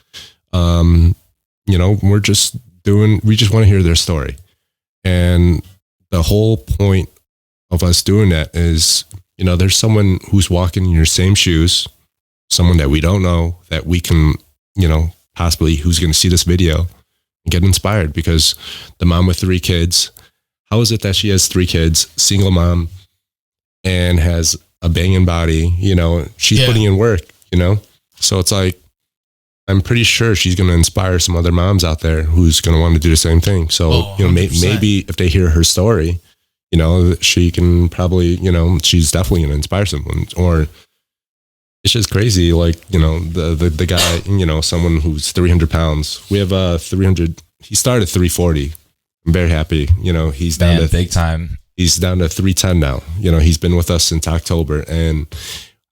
we just want to hear their story, and the whole point of us doing that is, there's someone who's walking in your same shoes, someone that we don't know, that we can, possibly, who's going to see this video and get inspired. Because the mom with 3 kids, how is it that she has 3 kids, single mom, and has a banging body? She's putting in work, so it's like, I'm pretty sure she's going to inspire some other moms out there who's going to want to do the same thing. So, maybe if they hear her story, she can probably, she's definitely going to inspire someone. Or it's just crazy. Like, the guy, someone who's 300 pounds. We have 300. He started at 340. I'm very happy. He's down to big time. He's down to 310 now. He's been with us since October. And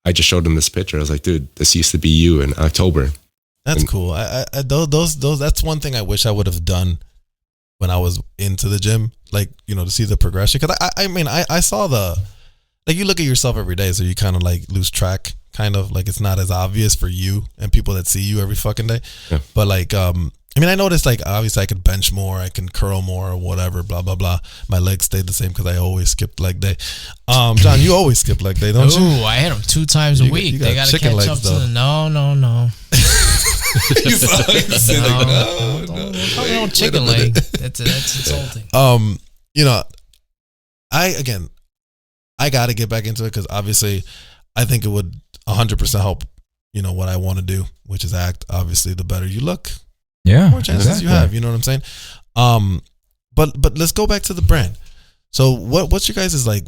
I just showed him this picture. I was like, dude, this used to be you in October. That's cool. Those that's one thing I wish I would have done when I was into the gym, like, to see the progression. Cause I saw you look at yourself every day. So you kind of like lose track, kind of like it's not as obvious for you and people that see you every fucking day. Yeah. But like, I noticed, like, obviously I could bench more, I can curl more or whatever, blah, blah, blah. My legs stayed the same because I always skipped leg day. John, you always skip leg day, don't you? Ooh, I hit them 2 times a week. They got to catch up to the no. Don't chicken leg. That's insulting. I got to get back into it because obviously I think it would 100% help, what I want to do, which is act. Obviously, the better you look, the more chances you have. You know what I'm saying? But let's go back to the brand. So what's your guys' like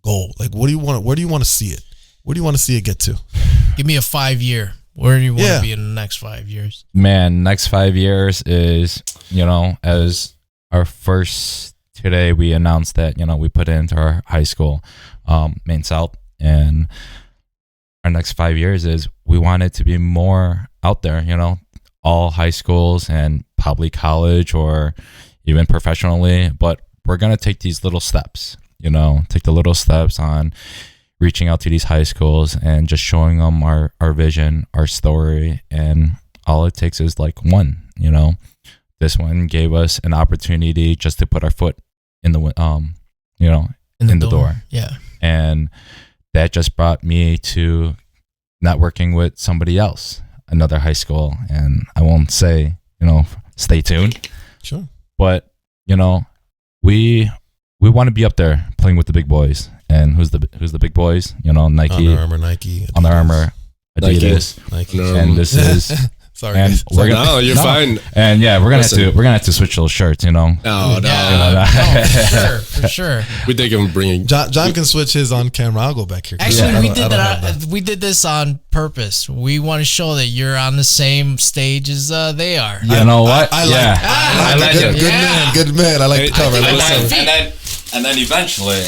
goal? Like, what do you want? Where do you want to see it? Where do you want to see it get to? Give me a 5-year. Where do you want to be in the next 5 years? Man, next 5 years is, as our first today, we announced that, we put it into our high school, Main South, and our next 5 years is we want it to be more out there, all high schools and probably college or even professionally, but we're going to take these little steps, take the little steps on reaching out to these high schools and just showing them our vision, our story. And all it takes is like one, this one gave us an opportunity just to put our foot in the, in the door. Yeah. And that just brought me to networking with somebody else, another high school. And I won't say, stay tuned. Sure. But, we want to be up there playing with the big boys. And who's the big boys? Nike, Under Armour, Adidas, Nike. And this is sorry. And we're gonna, you're fine. And yeah, we're gonna have to switch those shirts. No, for sure. We think I'm bringing. John can switch his on camera. I'll go back here. Actually, we did this on purpose. We want to show that you're on the same stage as they are. You know what? I like it. Good man. I like the cover. And then eventually,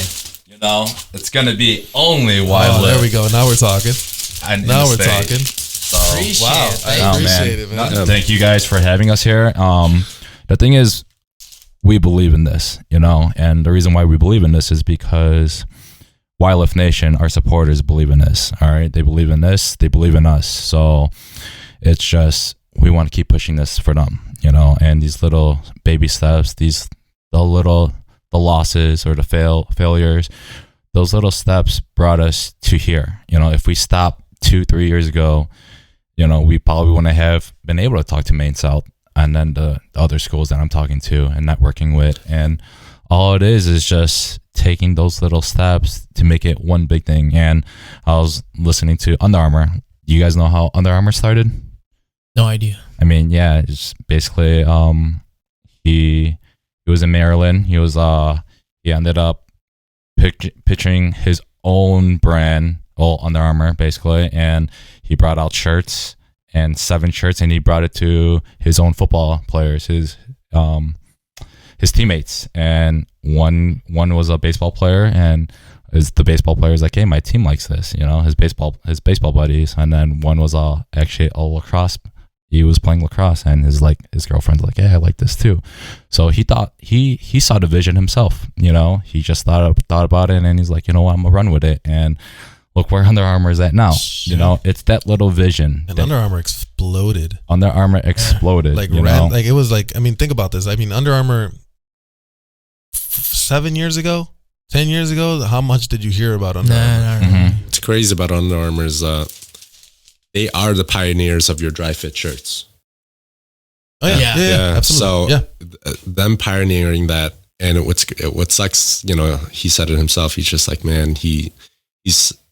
it's gonna be only Wild. There we go. Now we're talking. Now we're talking. So, I appreciate it, man. Thank you guys for having us here. The thing is, we believe in this, and the reason why we believe in this is because Wildlife Nation, our supporters, believe in this. All right, they believe in this. They believe in us. So it's just we want to keep pushing this for them, and these little baby steps, the losses or the failures, those little steps brought us to here. If we stopped 2-3 years ago, we probably wouldn't have been able to talk to Main South and then the other schools that I'm talking to and networking with. And all it is just taking those little steps to make it one big thing. And I was listening to Under Armour. You guys know how Under Armour started? No idea. It's basically he was in Maryland. He ended up pitching his own brand, Under Armour, basically, and he brought out shirts and 7 shirts, and he brought it to his own football players, his teammates, and one was a baseball player, and the baseball player is like, hey, my team likes this, his baseball buddies, and then one was actually a lacrosse he was playing lacrosse, and his girlfriend's like, "Hey, I like this too." So he thought he saw the vision himself. He just thought about it, and he's like, you know what, I'm gonna run with it. And look where Under Armour is at now. It's that little vision. And Under Armour exploded. Under Armour exploded. Like it was like, I mean, think about this. I mean, Under Armour 7 years ago, 10 years ago, how much did you hear about Under Armour? Mm-hmm. What's crazy about Under Armour is they are the pioneers of your dry fit shirts. Oh yeah, absolutely. So them pioneering that, and what sucks, he said it himself. He's just like, man, he's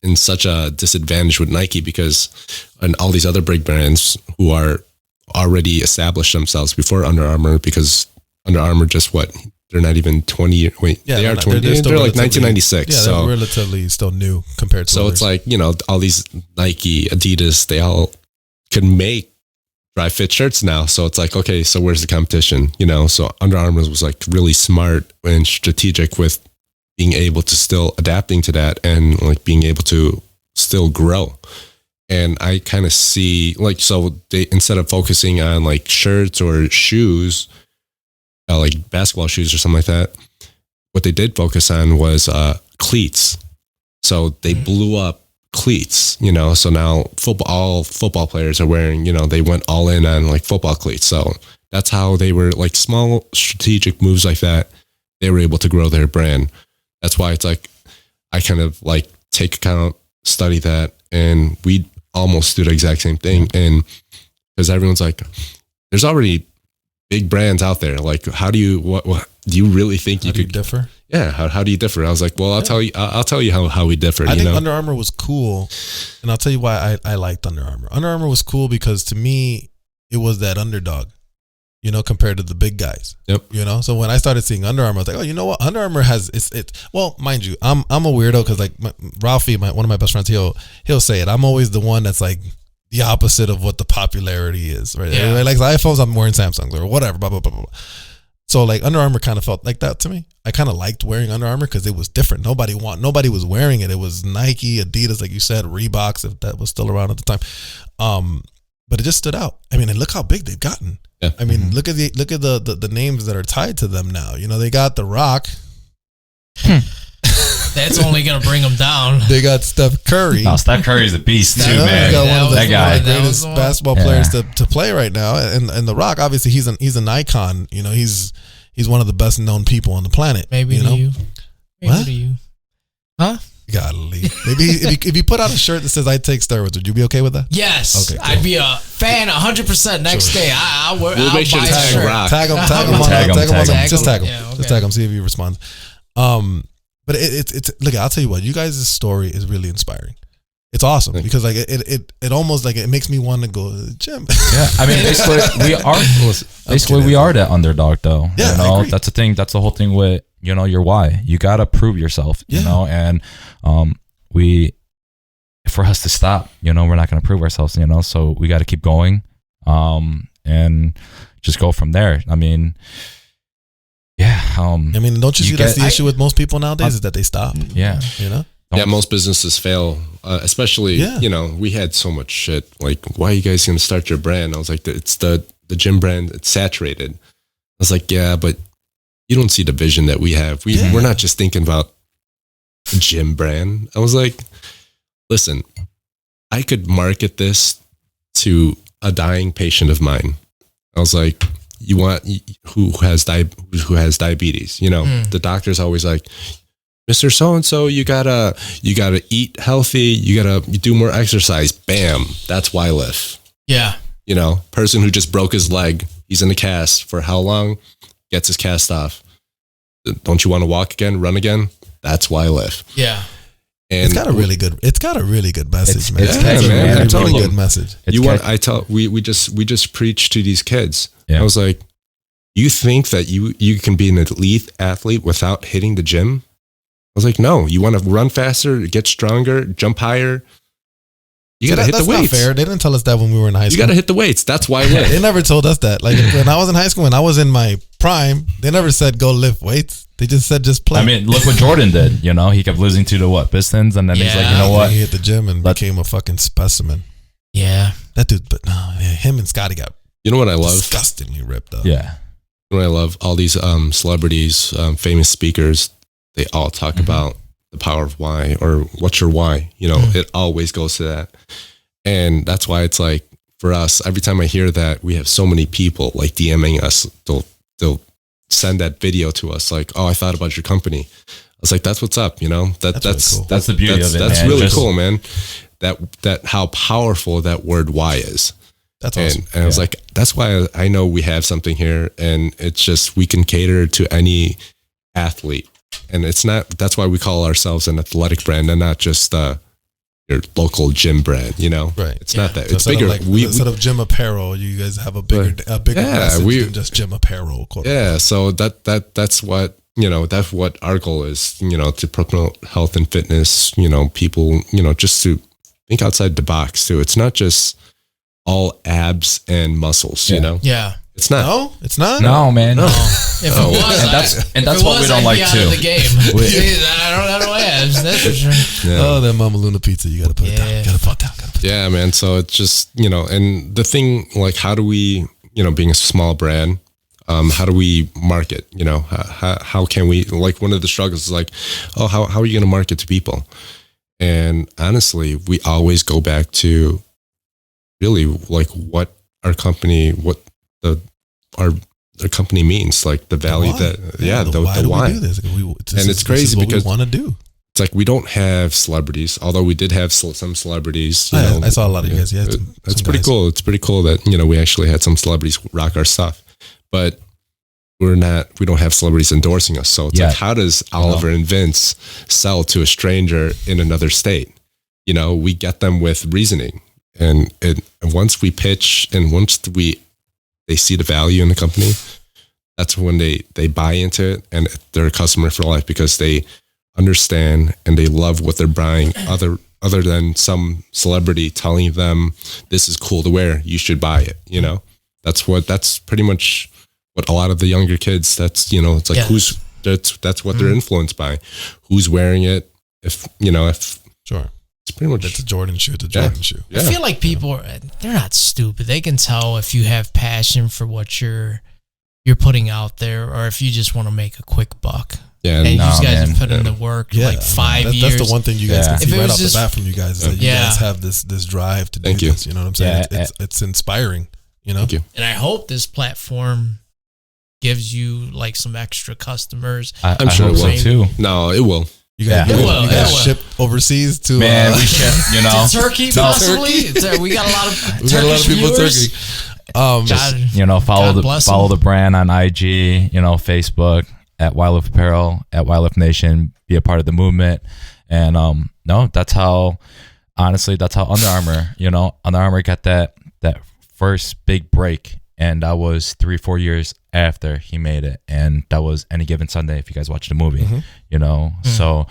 in such a disadvantage with Nike and all these other big brands who are already established themselves before Under Armour, because Under Armour they're not even 20 years. Wait, they are 20. They're like 1996. Yeah, so they're relatively still new compared to. So others. it's like, all these Nike, Adidas, they all can make dry fit shirts now. So it's like, okay, so where's the competition? So Under Armour was like really smart and strategic with being able to still adapting to that and like being able to still grow. And I kind of see so they, instead of focusing on like shirts or shoes, like basketball shoes or something like that, what they did focus on was cleats. So they blew up cleats, so now all football players are wearing, they went all in on like football cleats. So that's how they were, like, small strategic moves like that, they were able to grow their brand. That's why it's like, I kind of like take account, study that, and we almost do the exact same thing. And because everyone's like, there's already big brands out there. Like, how do you, what do you really think you could differ? Yeah. How do you differ? I was like, well, I'll tell you how we differ. I think Under Armour was cool. And I'll tell you why I liked Under Armour. Under Armour was cool because to me, it was that underdog, compared to the big guys. Yep. So when I started seeing Under Armour, I was like, oh, you know what? Under Armour has it. Well, mind you, I'm a weirdo because like Ralphie, one of my best friends, he'll say it. I'm always the one that's like the opposite of what the popularity is, right? Yeah. Everybody likes iPhones, I'm wearing Samsungs or whatever, blah, blah, blah, blah. So like Under Armour kind of felt like that to me. I kind of liked wearing Under Armour because it was different. Nobody was wearing it. It was Nike, Adidas, like you said, Reeboks, if that was still around at the time. But it just stood out. I mean, and look how big they've gotten. Yeah. I mean, look at the names that are tied to them now. They got The Rock. That's only gonna bring them down. They got Steph Curry. Oh, Steph Curry's a beast too, They man. got one of that guy. the greatest basketball players to play right now. And The Rock, obviously, he's an icon. He's one of the best known people on the planet. Maybe to you. Maybe What? to you. Huh? Golly. Maybe if you put out a shirt that says I take steroids, would you be okay with that? Yes. Okay, cool. I'd be a fan 100% next day. We'll make sure to tag Rock. Tag him on Tag him. Just tag him. Yeah, okay. Just tag him. See if he responds. But it's look. I'll tell you what. You guys' story is really inspiring. It's awesome because like it almost like it makes me want to go to the gym. Yeah, I mean, basically we are that underdog, though. Yeah, I agree. That's the thing. That's the whole thing with your why. You gotta prove yourself. And for us to stop, we're not gonna prove ourselves. So we got to keep going, and just go from there. I mean. Yeah. Don't you see that's the issue with most people nowadays is that they stop. Yeah. Yeah, most businesses fail, especially, we had so much shit. Like, why are you guys going to start your brand? I was like, it's the gym brand. It's saturated. I was like, yeah, but you don't see the vision that we have. We're not just thinking about a gym brand. I was like, listen, I could market this to a dying patient of mine. I was like, you want who has diabetes? The doctor's always like, Mr. So-and-so, you gotta eat healthy. You gotta do more exercise. Bam. That's why lift. Yeah. Person who just broke his leg. He's in a cast for how long? Gets his cast off. Don't you want to walk again, run again? That's why lift. Yeah. And it's got a really good message, man. It's man. It's a really good message. We just preach to these kids. Yeah. I was like, you think that you can be an elite athlete without hitting the gym? I was like, no, you want to run faster, get stronger, jump higher. You got to hit the weights. Not fair. They didn't tell us that when we were in high school. You got to hit the weights. That's why. They never told us that. Like when I was in high school, when I was in my prime, they never said go lift weights. They just said just play. I mean, look what Jordan did. He kept losing to the Pistons, and then he's like, you know what? He hit the gym and became a fucking specimen. Yeah. That dude, but no, him and Scotty got You know what I love? disgustingly ripped up. Yeah. You know what I love? All these celebrities, famous speakers, they all talk about the power of why, or what's your why. You know, it always goes to that. And that's why it's like, for us, every time I hear that, we have so many people like DMing us. They'll send that video to us like, oh, I thought about your company. I was like, that's what's up, you know. That's really cool. That's the beauty of it. That's man. really cool, man. That how powerful that word "why" is. That's awesome. And I was like, that's why I know we have something here, and it's just we can cater to any athlete, and it's not. That's why we call ourselves an athletic brand and not just your local gym brand. You know, Right. It's not that. So It's bigger. Instead of gym apparel, you guys have a bigger message than just gym apparel. Quote Yeah, so that's what, you know, that's what our goal is, you know, to promote health and fitness, you know, people, you know, just to think outside the box too. It's not just all abs and muscles, you know? Yeah. It's not. No, it's not. No, man. No. If it was, and that's what we don't like out too. of the game. I don't know abs. That's for sure. Yeah. Oh, that Mama Luna pizza, you gotta put it down. Yeah. Gotta put it down. Yeah, man. So it's just, you know, and the thing, like, how do we, you know, being a small brand, how do we market? You know, how can we, like, one of the struggles is like, oh, how are you going to market to people? And honestly, we always go back to really like what our company, our company means, like the value Why? the why do why. we do this? It's crazy what because we want to do. It's like we don't have celebrities, although we did have some celebrities. You know, I saw a lot of you guys. Yeah, it's pretty cool. It's pretty cool that, you know, we actually had some celebrities rock our stuff, but we don't have celebrities endorsing us. So it's like, how does Oliver and Vince sell to a stranger in another state? You know, we get them with reasoning, and once we pitch and once they see the value in the company, that's when they buy into it, and they're a customer for life because they understand and they love what they're buying, other than some celebrity telling them this is cool to wear, you should buy it. You know, that's pretty much what a lot of the younger kids, that's, you know, it's like that's what they're influenced by, who's wearing it. Sure, it's pretty much, it's a Jordan shoe. It's a Jordan shoe. I feel like people they're not stupid. They can tell if you have passion for what you're putting out there, or if you just want to make a quick buck. Yeah, and you guys have put in the work, like 5 years. That's the one thing you guys can see right off the bat from you guys, is that you guys have this drive to do this. You know what I'm saying? It's inspiring. You know. Thank you. And I hope this platform gives you like some extra customers. I'm sure it will too. No, it will. You guys ship overseas to we ship, you know, to Turkey possibly. We got a lot of people in Turkey. You know, follow the brand on IG, you know, Facebook at YLIF Apparel, at YLIF Nation. Be a part of the movement, and that's how Under Armour, you know, Under Armour got that first big break, and that was 3-4 years after he made it, and that was Any Given Sunday. If you guys watch the movie, you know, so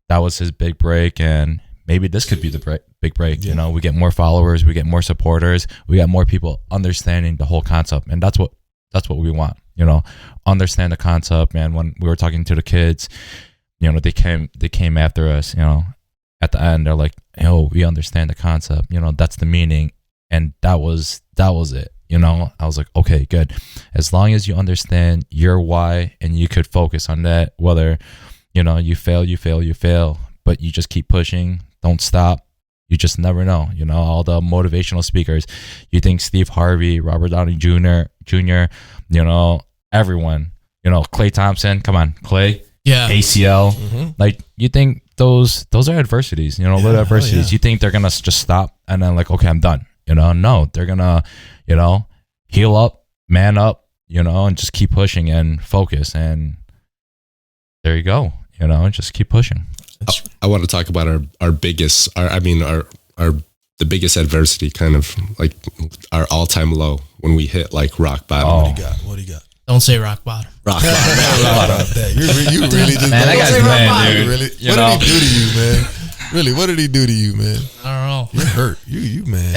that was his big break, and maybe this could be the big break. You know, we get more followers, we get more supporters, we got more people understanding the whole concept, and that's what we want. You know, understand the concept. Man, when we were talking to the kids, you know, they came after us. You know, at the end, they're like, "Oh, we understand the concept. You know, that's the meaning." And that was it. You know, I was like, okay, good. As long as you understand your why and you could focus on that, whether, you know, you fail, but you just keep pushing, don't stop. You just never know. You know, all the motivational speakers, you think Steve Harvey, Robert Downey Jr., you know, everyone, you know, Klay Thompson, come on, Klay, ACL, like, you think those are adversities, you know, little adversities. You think they're going to just stop and then like, okay, I'm done. You know, no, they're going to, you know, heal up, man up, you know, and just keep pushing and focus. And there you go, you know, just keep pushing. I want to talk about the biggest adversity, kind of like our all-time low when we hit like rock bottom. What do you got? Don't say rock bottom. Rock bottom. You really just, man, that guy's mad, dude. Really, what did he do to you, man? Really, what did he do to you, man? I don't know. You're hurt. You man.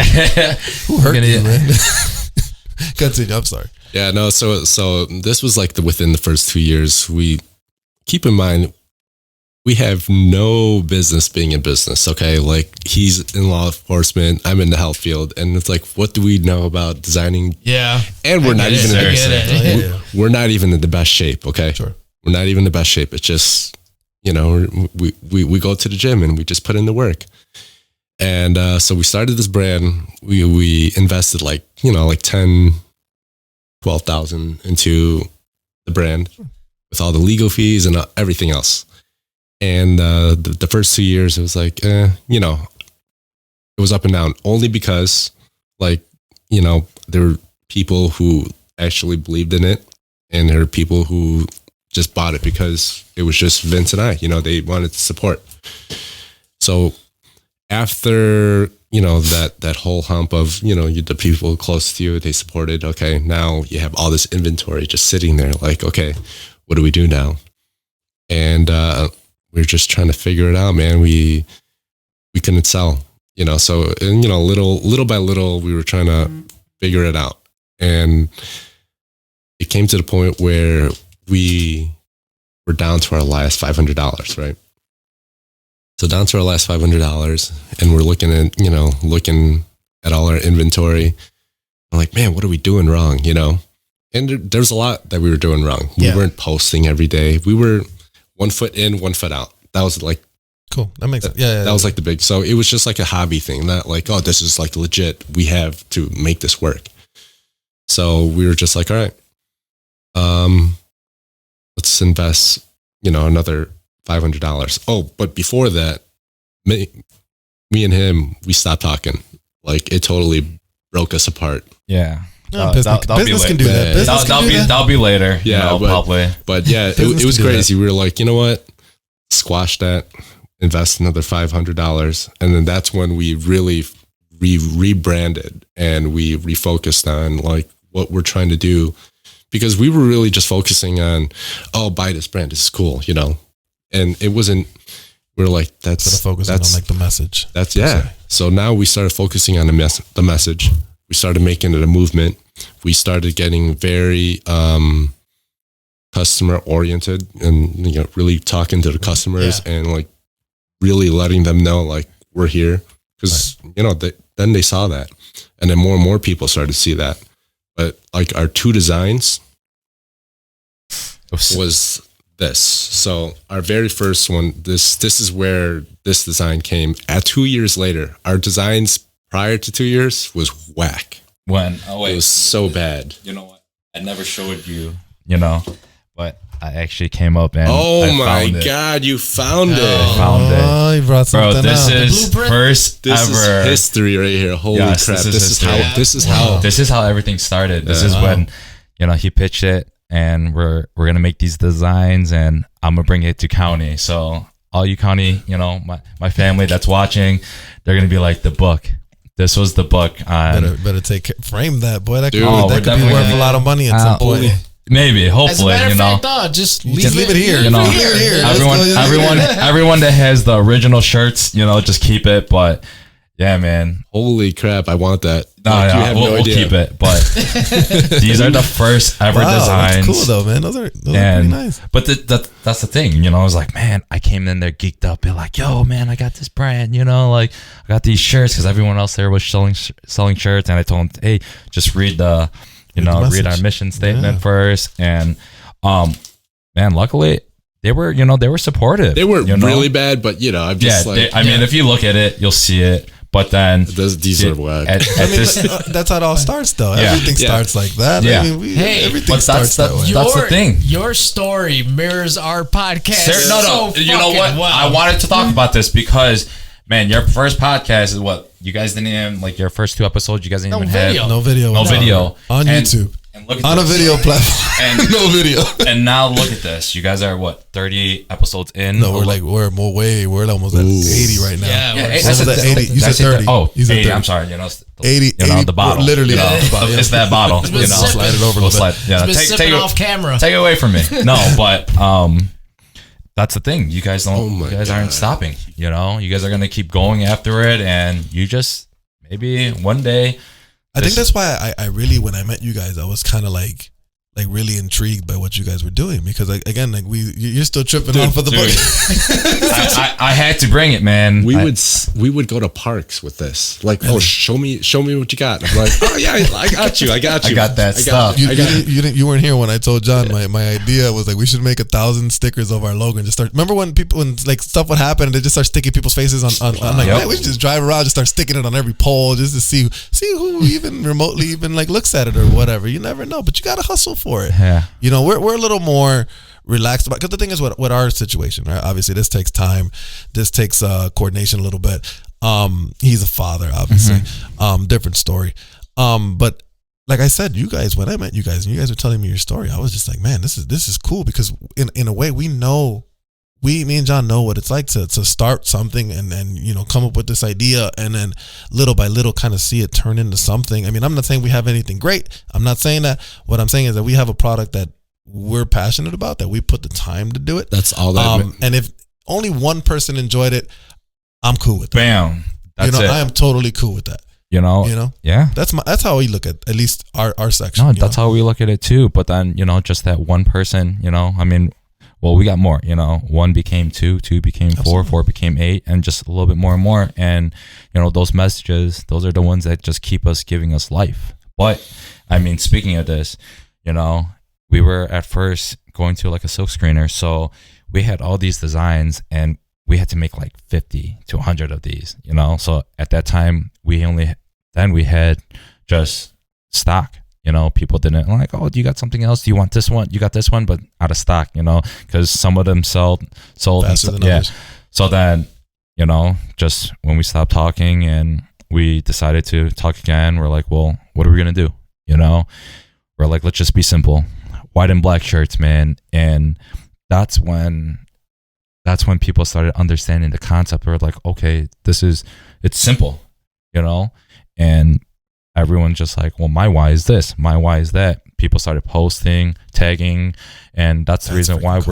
Who hurt you, man? Continue. I'm sorry. Yeah, no. So this was like within the first 2 years. We keep in mind we have no business being in business. Okay. Like he's in law enforcement. I'm in the health field. And it's like, what do we know about designing? Yeah. And we're not even, we're not even in the best shape. Okay. Sure. We're not even in the best shape. It's just, you know, we go to the gym and we just put in the work. And so we started this brand. We invested like 10, 12,000 into the brand with all the legal fees and everything else. And the first 2 years, it was like, you know, it was up and down only because, like, you know, there were people who actually believed in it, and there were people who just bought it because it was just Vince and I, you know, they wanted to support. So after, you know, that whole hump of, you know, the people close to you, they supported. Okay, now you have all this inventory just sitting there. Like, okay, what do we do now? And we're just trying to figure it out, man. We couldn't sell, you know. So, and, you know, little by little, we were trying to figure it out, and it came to the point where we were down to our last $500, right? So down to our last $500, and we're looking at all our inventory. I'm like, man, what are we doing wrong? You know, and there's a lot that we were doing wrong. We weren't posting every day. We were 1 foot in, 1 foot out. That was like, cool. That makes sense. Yeah. That was like the big, so it was just like a hobby thing, not like, oh, this is like legit. We have to make this work. So we were just like, all right, let's invest, you know, another $500. Oh, but before that, me and him, we stopped talking. Like it totally broke us apart. Yeah. No, business can do that. That'll be later. Yeah, you know, probably. But yeah, it was crazy. We were like, you know what? Squash that, invest another $500. And then that's when we really rebranded and we refocused on like what we're trying to do, because we were really just focusing on, oh, buy this brand. This is cool, you know? And it wasn't, we were like, that's focusing on like the message. That's, yeah. So now we started focusing on the message. We started making it a movement. We started getting very customer oriented, and, you know, really talking to the customers and like really letting them know like we're here, because you know then they saw that, and then more and more people started to see that. But like our two designs was this. So our very first one, this is where this design came. At 2 years later, our designs prior to 2 years was whack. When? Oh, wait. It was so bad. You know what? I never showed you, you know, but I actually came up and oh my God, you found it. I found it. Oh, you brought something out. Bro, this is first this ever. Is history right here. Holy crap. This is how everything started. This is when, you know, he pitched it, and we're going to make these designs, and I'm going to bring it to county. So all you county, you know, my family that's watching, they're going to be like, the book. This was the book on. Better frame that, boy. That could be worth a lot of money at some point. Maybe, hopefully, you know. Just leave it here. You know, here. Everyone that has the original shirts, you know, just keep it. But yeah, man, holy crap, I want that. We'll keep it. But these are the first ever designs. That's cool though, man. Those are pretty nice. But that's the thing, you know. I was like, man, I came in there geeked up, be like, yo, man, I got this brand, you know, like I got these shirts because everyone else there was selling shirts, and I told them, hey, just read our mission statement first. And man, luckily they were supportive. They weren't really bad, but you know, I'm just mean, if you look at it, you'll see it. But then these are whack. That's how it all starts, though. Everything starts like that. Yeah. I mean, everything starts that way. That's the thing. Your story mirrors our podcast. No. You know what? Well. I wanted to talk about this because, man, your first podcast is what? You guys didn't even, like, your first 2 episodes, you guys didn't even have. No video. On YouTube. And look at on a video platform. And no video. And now look at this. You guys are what, 30 episodes in? No, we're almost at 80 right now. Yeah, almost at 80. You said 30. Oh, you said 80. I'm sorry. You know, 80. You know, the bottle. Literally, it's that bottle. You know, slide it over a little bit. Take it off camera. Take it away from me. No, but that's the thing. You guys don't. You guys aren't stopping. You know, you guys are gonna keep going after it, and you just maybe one day. I think that's why I really, when I met you guys, I was kind of like, like really intrigued by what you guys were doing, because like again, like you're still tripping off of the book. I had to bring it, man. We would go to parks with this. Like, oh, show me what you got. I'm like, oh yeah, I got you. I got that stuff. You weren't here when I told John my idea was like we should make 1,000 stickers of our logo and just start. Remember when like stuff would happen and they just start sticking people's faces on like, man, we should just drive around, just start sticking it on every pole just to see who even remotely even like looks at it or whatever. You never know, but you gotta hustle for it. Yeah. You know, we're a little more relaxed about, because the thing is what our situation, right? Obviously this takes time, this takes coordination a little bit. He's a father, obviously. Different story. But like I said, you guys, when I met you guys and you guys were telling me your story, I was just like, man, this is cool, because in a way me and John know what it's like to start something and then, you know, come up with this idea and then little by little kind of see it turn into something. I mean, I'm not saying we have anything great. I'm not saying that. What I'm saying is that we have a product that we're passionate about, that we put the time to do it. That's all that. And if only one person enjoyed it, I'm cool with that. Bam. That's I it. am totally cool with that. You know? Yeah. That's how we look at least our section. No, that's how we look at it too. But then, you know, just that one person, you know, I mean, well, we got more, you know, 1 became 2, 2 became 4, Absolutely. 4 became 8, and just a little bit more and more. And, you know, those messages, those are the ones that just keep us giving us life. But, I mean, speaking of this, you know, we were at first going to like a silk screener. So we had all these designs and we had to make like 50 to 100 of these, you know. So at that time, we had just stock. You know, people didn't like, oh, do you got something else? Do you want this one? You got this one, but out of stock, you know, because some of them sold faster than others. So then, you know, just when we stopped talking and we decided to talk again, we're like, well, what are we going to do? You know, we're like, let's just be simple. White and black shirts, man. And that's when people started understanding the concept. We're like, okay, it's simple, you know, and everyone's just like, well, my why is this, my why is that. People started posting, tagging, and that's the reason why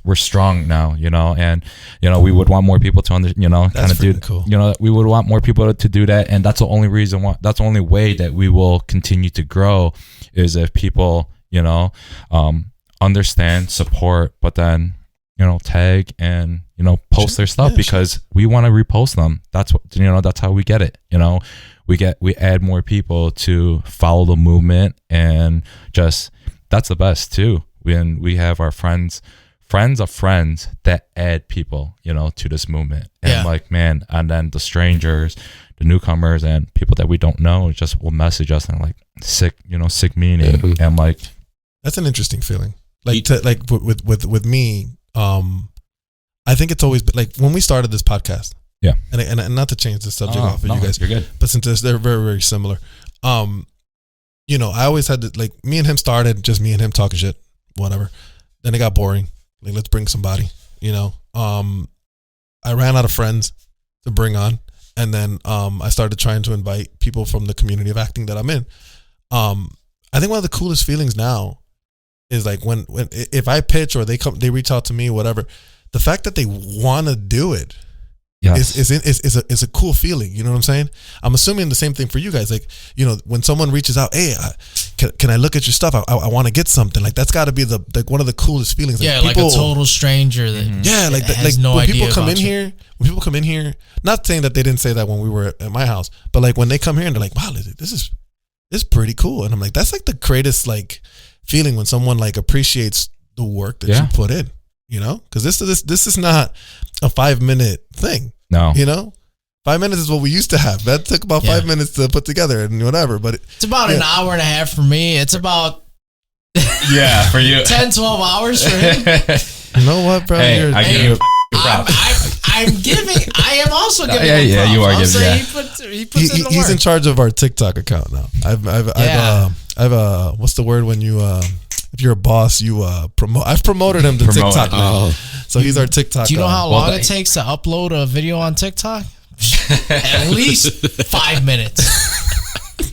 we're strong now, you know. And you know, we would want more people to kind of do cool. You know, we would want more people to do that, and that's the only reason why, that's the only way that we will continue to grow, is if people, you know, understand, support, but then, you know, tag and, you know, post their stuff, because we want to repost them. That's what, you know, that's how we get it, you know. We add more people to follow the movement, and just, that's the best too. When we have our friends of friends that add people, you know, to this movement. And like, man, and then the strangers, the newcomers, and people that we don't know just will message us and like, sick meaning. And like, that's an interesting feeling. Like with me, I think it's always been, like, when we started this podcast. Yeah, and not to change the subject off of you guys, you're good. But since they're very, very similar, you know, I always had to, like, me and him started just me and him talking shit, whatever. Then it got boring. Like, let's bring somebody, you know. I ran out of friends to bring on, and then I started trying to invite people from the community of acting that I'm in. I think one of the coolest feelings now is like when if I pitch or they reach out to me, whatever, the fact that they want to do it. Yes. It's a cool feeling. You know what I'm saying? I'm assuming the same thing for you guys. Like, you know, when someone reaches out, hey, can I look at your stuff? I want to get something. Like, that's got to be one of the coolest feelings. Like, yeah, people, like a total stranger that has no when idea people come in you. here. When people come in here, not saying that they didn't say that when we were at my house, but like when they come here and they're like, wow, this is pretty cool. And I'm like, that's like the greatest like feeling when someone like appreciates the work that you put in. You know, because this is not a 5-minute thing. No, you know, 5 minutes is what we used to have. That took about 5 minutes to put together and whatever. But it's about an hour and a half for me. It's about for you 10, 12 hours for him. You know what, bro? Hey, I give you I am also giving. Yeah, you are giving. Yeah. He puts in the he's work. in charge of our TikTok account now. I've what's the word when you if you're a boss, you promote. I've promoted him to TikTok. So he's our TikTok. Do you know how long it takes to upload a video on TikTok? At least 5 minutes.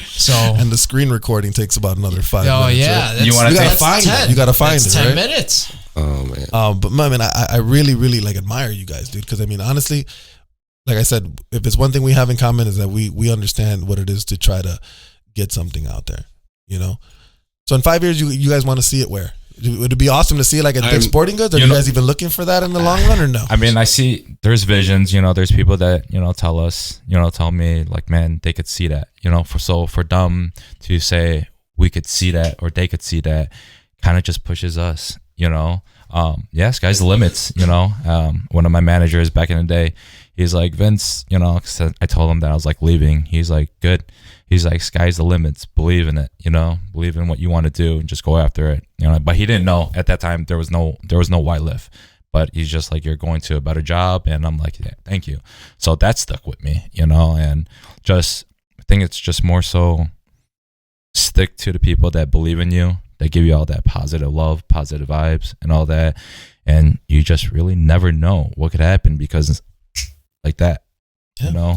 So, and the screen recording takes about another 5 minutes. Oh yeah, right? You gotta find it. You gotta find it. 10 right? minutes. Oh man. But I mean, I really, really like admire you guys, dude. Because I mean, honestly, like I said, if there's one thing we have in common is that we understand what it is to try to get something out there. You know. So in 5 years, you guys want to see it where? Would it be awesome to see it like at Dick's Sporting Goods? Are you guys even looking for that in the long run or no? I mean, I see there's visions, there's people that, tell us, tell me like, man, they could see that, for them to say we could see that or they could see that kind of just pushes us, sky's the limits, one of my managers back in the day, he's like, Vince, I told him that I was like leaving. He's like, good. He's like, sky's the limits. Believe in it, believe in what you want to do and just go after it, but he didn't know at that time there was no white lift, but he's just like, you're going to a better job. And I'm like, yeah, thank you. So that stuck with me, and just, I think it's just more so stick to the people that believe in you, that give you all that positive love, positive vibes and all that. And you just really never know what could happen because like that.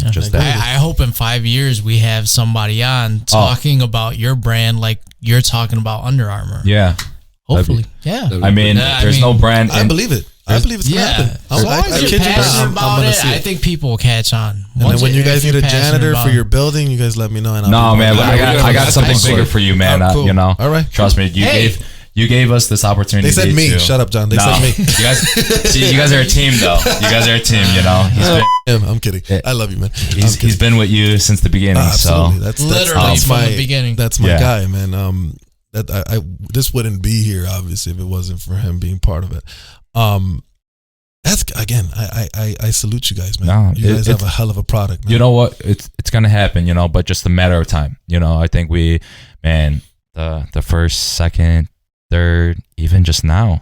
Just that. I hope in 5 years we have somebody on talking about your brand like you're talking about Under Armour. Yeah. Hopefully. There's no brand. I believe it. I believe it's going to happen. As long as you're passionate about it, I think people will catch on. And then when you guys need a janitor for your building, you guys let me know. And I got something bigger for you, man. Cool. All right. Trust me. You gave us this opportunity. They said me. Shut up, John. They said me. You guys are a team, though. You guys are a team. I'm kidding. I love you, man. He's been with you since the beginning. Absolutely. So That's literally from the beginning. That's my guy, man. This wouldn't be here obviously if it wasn't for him being part of it. That's again. I salute you guys, man. No, you guys have a hell of a product, man. You know what? It's gonna happen. But just a matter of time. I think the first, second, third, even just now,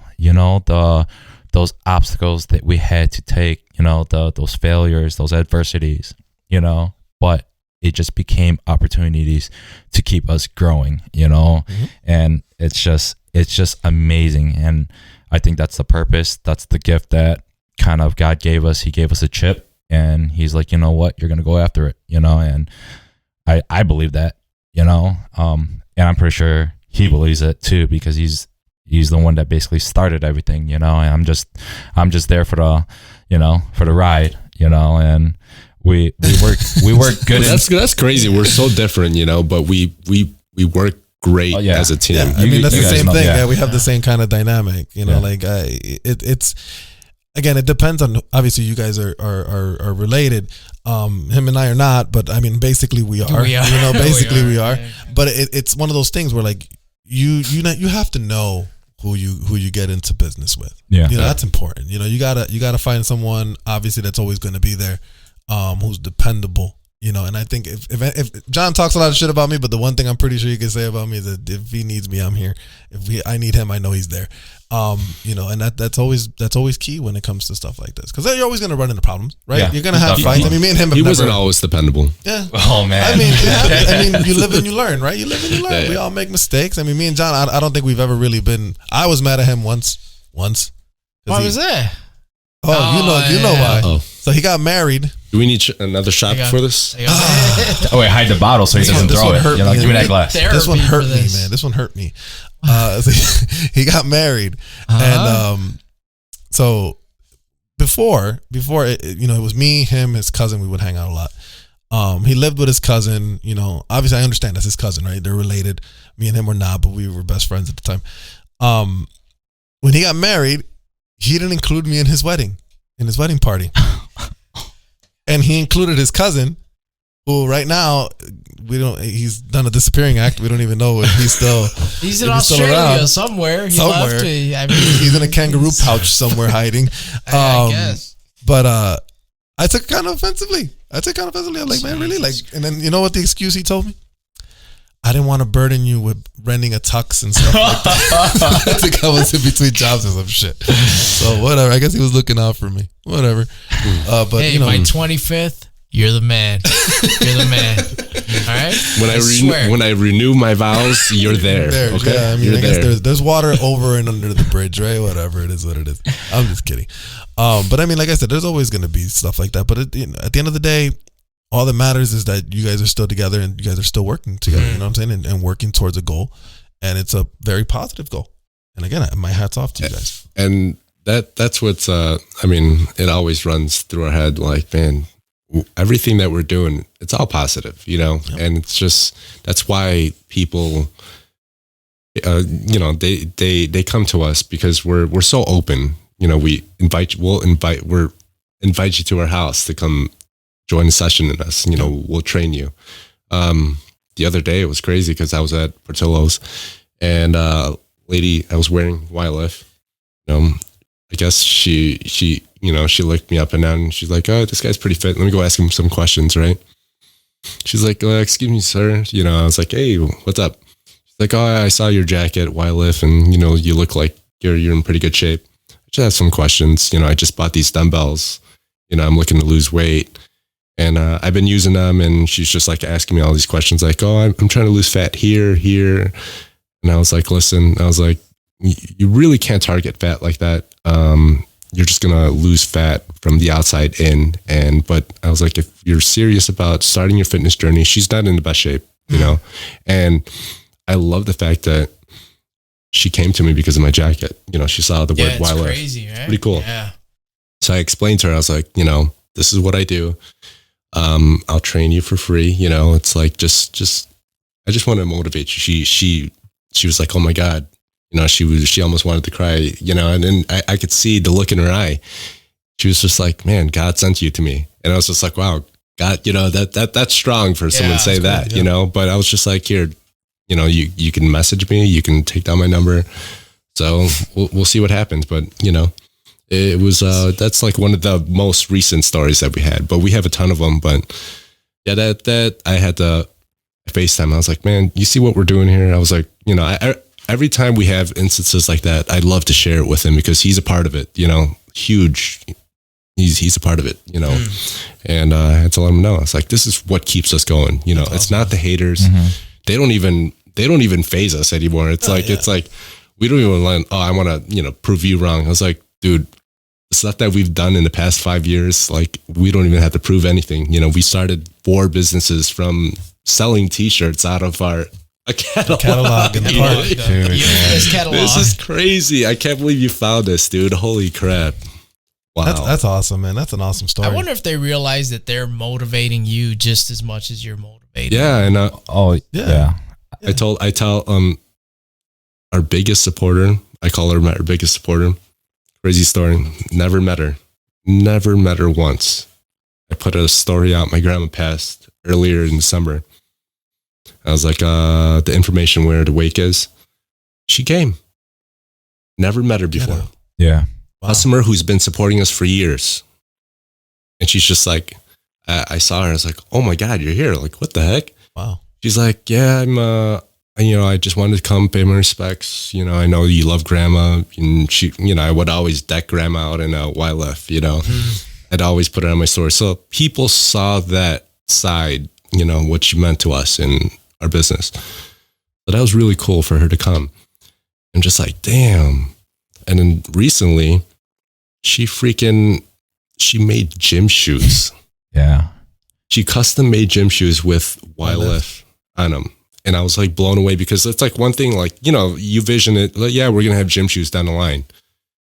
those obstacles that we had to take, those failures, those adversities, but it just became opportunities to keep us growing, and it's just amazing. And I think that's the purpose. That's the gift that kind of God gave us. He gave us a chip and he's like, you know what, you're going to go after it, and I believe that, and I'm pretty sure he believes it too, because he's the one that basically started everything, and I'm just there for the ride, and we work good. That's crazy. We're so different, but we work great as a team. Yeah, I mean, that's the same thing. Yeah, we have the same kind of dynamic, it's again, it depends on, obviously you guys are related. Him and I are not, but I mean, basically we are. Basically we are. But it's one of those things where like you have to know who you get into business with. Yeah. That's important. You gotta find someone obviously that's always going to be there, who's dependable. And I think if John talks a lot of shit about me, but the one thing I'm pretty sure you can say about me is that if he needs me, I'm here. If I need him, I know he's there. And that's always key when it comes to stuff like this, because you're always going to run into problems, right? Yeah, you're going to have fights. I mean, me and him. He wasn't always dependable. Yeah. Oh man. I mean, you live and you learn, right? You live and you learn. Yeah. We all make mistakes. I mean, me and John, I don't think we've ever really been. I was mad at him once. Why was that? You know why. Oh. So he got married. Do we need another shot for this? Oh wait, hide the bottle so he doesn't throw it. Give me that glass. This one hurt me, man. This one hurt me. So he got married, and so before it was me, him, his cousin. We would hang out a lot. He lived with his cousin. Obviously I understand that's his cousin, right? They're related. Me and him were not, but we were best friends at the time. When he got married, he didn't include me in his wedding party. And he included his cousin, who right now he's done a disappearing act. We don't even know if he's still he's in Australia somewhere. Left he's in a kangaroo pouch somewhere hiding. I guess. But I took it kind of offensively. I'm like, man, really? Like, and then you know what the excuse he told me? I didn't want to burden you with renting a tux and stuff like that. I think I was in between jobs or some shit. So whatever. I guess he was looking out for me. Whatever. But hey, my 25th, you're the man. You're the man. All right. When I renew my vows, you're there. Okay. Yeah, I mean, I guess there's water over and under the bridge, right? Whatever it is, what it is. I'm just kidding. But I mean, like I said, there's always going to be stuff like that. But at the end of the day, all that matters is that you guys are still together and you guys are still working together. You know what I'm saying? And working towards a goal. And it's a very positive goal. And again, my hat's off to you guys. And that's what's, it always runs through our head. Like, man, everything that we're doing, it's all positive, Yep. And it's just, that's why people, they come to us because we're so open. We'll invite you to our house to come join a session in us. We'll train you. The other day it was crazy because I was at Portillo's and lady, I was wearing YLF. I guess she looked me up and down and she's like, oh, this guy's pretty fit. Let me go ask him some questions, right? She's like, excuse me, sir. I was like, hey, what's up? She's like, oh, I saw your jacket, YLF, and you look like you're in pretty good shape. I just have some questions. I just bought these dumbbells. I'm looking to lose weight. And I've been using them, and she's just like asking me all these questions like, oh, I'm trying to lose fat here. And I was like, listen, you really can't target fat like that. You're just going to lose fat from the outside in. But I was like, if you're serious about starting your fitness journey, she's not in the best shape, and I love the fact that she came to me because of my jacket. She saw the word YLF. Crazy, right? Pretty cool. Yeah. So I explained to her, I was like, this is what I do. I'll train you for free. It's like, I just want to motivate you. She was like, oh my God, she almost wanted to cry, and then I could see the look in her eye. She was just like, man, God sent you to me. And I was just like, wow, God, that's strong for someone to say that, good, but I was just like, here, you can message me, you can take down my number. So we'll see what happens. But, it was, that's like one of the most recent stories that we had, but we have a ton of them. But yeah, that I had to FaceTime. I was like, man, you see what we're doing here? I was like, every time we have instances like that, I'd love to share it with him because he's a part of it, huge. He's a part of it, and I had to let him know. It's like, this is what keeps us going. It's awesome. Not the haters. Mm-hmm. They don't even phase us anymore. It's it's like, we don't even let, I want to, prove you wrong. I was like, dude, stuff that we've done in the past 5 years, like, we don't even have to prove anything. We started 4 businesses from selling t-shirts out of our catalog in the park. Dude, this is crazy. I can't believe you found this, dude. Holy crap. Wow. That's awesome, man. That's an awesome story. I wonder if they realize that they're motivating you just as much as you're motivating. Yeah, and yeah. I tell our biggest supporter, I call her our biggest supporter. Crazy story. Never met her once. I put a story out. My grandma passed earlier in December. I was like, the information where the wake is. She came. Never met her before. Yeah. Wow. Customer who's been supporting us for years. And she's just like, I saw her. I was like, oh my God, you're here. Like, what the heck? Wow. She's like, yeah, I just wanted to come pay my respects. I know you love grandma. And she, I would always deck grandma out in a YLF, I'd always put it on my story. So people saw that side, what she meant to us in our business. So that was really cool for her to come. I'm just like, damn. And then recently, she made gym shoes. Yeah. She custom made gym shoes with YLF on them. And I was like blown away because it's like one thing, like, you vision it, like, yeah, we're going to have gym shoes down the line.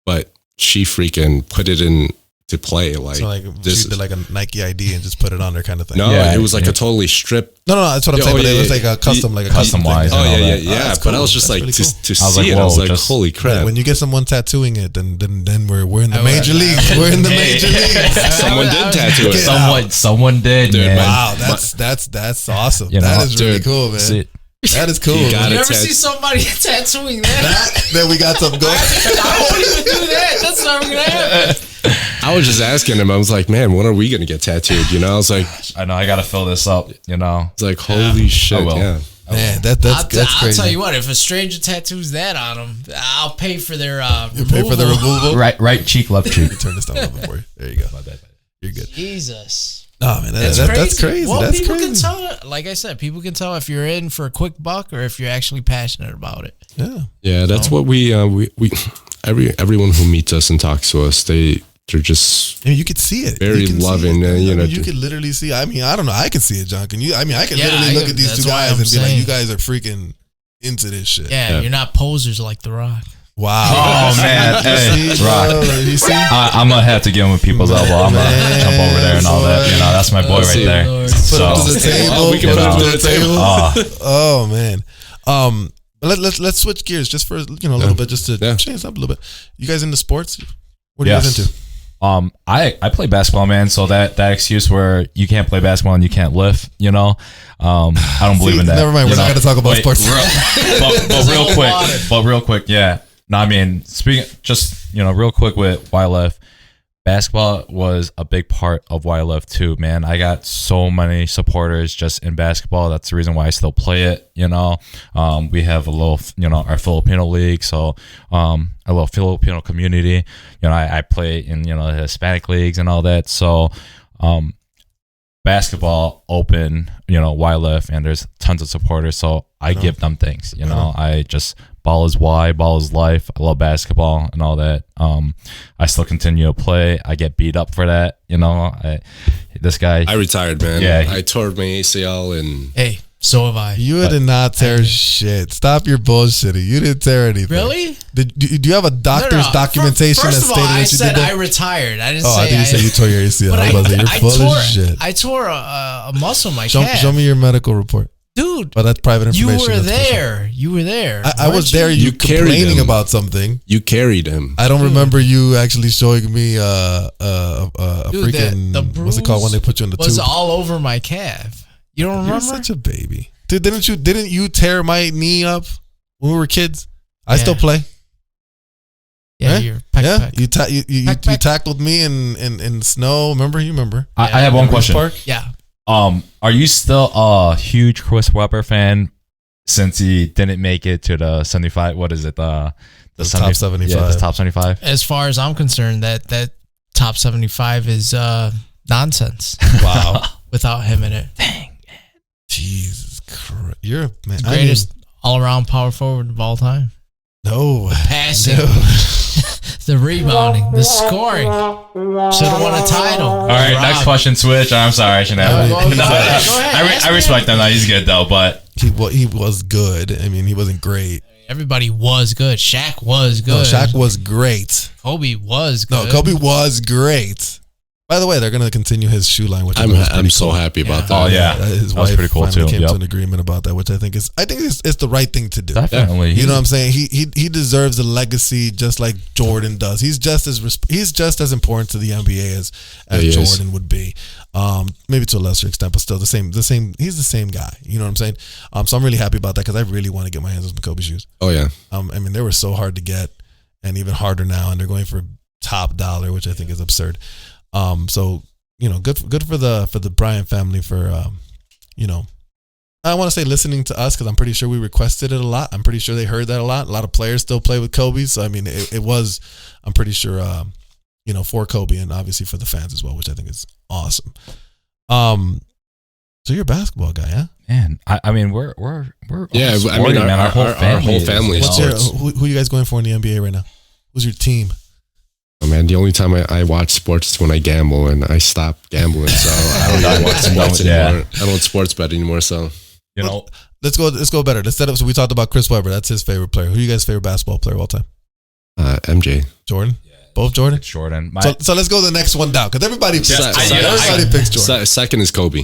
But she freaking put it in to play. Like, so this she did like a Nike ID and just put it on there kind of thing. No, it was like a totally stripped. No, that's what I'm saying. But it was like a custom, like a custom wise. Oh, yeah. But I was just like, to see it, I was like, holy crap. When you get someone tattooing it, then we're in the major leagues. We're in the major leagues. Someone did tattoo it. Someone did, dude, man. Wow, that's awesome. That is really cool, man. That is cool. You ever see somebody tattooing that? Then we got something going. I won't even do that. That's not going to happen. I was just asking him. I was like, man, when are we going to get tattooed? I was like, I know, I got to fill this up, It's like, holy shit. Yeah. Man, that's crazy. I'll tell you what, if a stranger tattoos that on them, I'll pay for their removal. Pay for the removal? Right cheek, left cheek. Turn this down a little bit for you. There you go. My bad. You're good. Jesus. Oh man, that's crazy. Well, that's people crazy. can tell. Like I said, people can tell if you're in for a quick buck or if you're actually passionate about it. Yeah. That's what we everyone who meets us and talks to us, they're just. You could see it. Very loving, you could literally see. I mean, I don't know. I can see it, John. Can you? I mean, I can literally look at these two guys and be like, you guys are freaking into this shit. Yeah, you're not posers like The Rock. Wow. Oh man, hey, Rock. You see? I'm gonna have to give him a people's elbow. I'm gonna jump over there and all that. That's my boy right there. Put him to the table. We can put him to the table. Oh man. But Let's switch gears just for a little bit, just to change up a little bit. You guys into sports? What are you guys into? I play basketball, man. So that excuse where you can't play basketball and you can't lift, I don't believe in that. Never mind. We're not going to talk about sports. But real quick, yeah. No, I mean, speaking just real quick with why I left. Basketball was a big part of why I left too, man. I got so many supporters just in basketball. That's the reason why I still play it. We have a little, our Filipino league, so a little Filipino community. I play in the Hispanic leagues and all that. So basketball open, why I left, and there's tons of supporters. So I give them things. I just. Ball is why, ball is life. I love basketball and all that. I still continue to play. I get beat up for that. This guy. I retired, man. Yeah, I tore my ACL and. Hey, so have I. You did not tear shit. Stop your bullshitting. You didn't tear anything. Really? Do you have a doctor's documentation that stated I that you did that? I retired. I didn't say. I think you said you tore your ACL. You're full of shit. I tore a muscle in my calf. Show me your medical report. Dude, but that's private information. You were there. You were there. I was there. You complaining about something. You carried him. I don't remember you actually showing me a freaking the what's it called when they put you in the tube? Was all over my calf. You don't remember? You're such a baby, dude. Didn't you tear my knee up when we were kids? I still play. Yeah, you're peck. You tackled me in snow. Remember? You remember? I have one question. Park? Yeah. Are you still a huge Chris Webber fan since he didn't make it to the 75? What is it? The top 75. Yeah, the top 75. As far as I'm concerned, that top 75 is nonsense. Wow. Without him in it. Dang. Jesus Christ. You're a man. The greatest all-around power forward of all time. No. The passing. No. The rebounding, the scoring. Should have won a title. All right, next question. Switch. I'm sorry, I shouldn't have. Go ahead. I respect him. He's good though, but he was good. I mean, he wasn't great. Everybody was good. Shaq was good. No, Shaq was great. Kobe was good. No, Kobe was great. By the way, they're going to continue his shoe line, which I'm so happy about that. Oh yeah, his wife pretty cool finally came to an agreement about that, which I think it's the right thing to do. Definitely, you know what I'm saying? He deserves a legacy just like Jordan does. He's just as important to the NBA as Jordan would be. Maybe to a lesser extent, but still the same. He's the same guy. You know what I'm saying? So I'm really happy about that because I really want to get my hands on some Kobe shoes. Oh yeah. I mean, they were so hard to get, and even harder now, and they're going for top dollar, which I think is absurd. So good for the Bryant family for I want to say listening to us because I'm pretty sure we requested it a lot. I'm pretty sure they heard that a lot. A lot of players still play with Kobe, so I mean it was I'm pretty sure for Kobe and obviously for the fans as well, which I think is awesome. So you're a basketball guy, huh? Man, I mean we're yeah. sporting, I mean man. Our whole family. What's who are you guys going for in the NBA right now? Who's your team? Oh man, the only time I watch sports is when I gamble, and I stopped gambling, so I don't even watch sports anymore. I don't sports bet anymore, so let's go better. Let's set up. So we talked about Chris Webber. That's his favorite player. Who are you guys' favorite basketball player of all time? MJ. Jordan. Both Jordan. Jordan. So let's go to the next one down because everybody picks Jordan. Second is Kobe.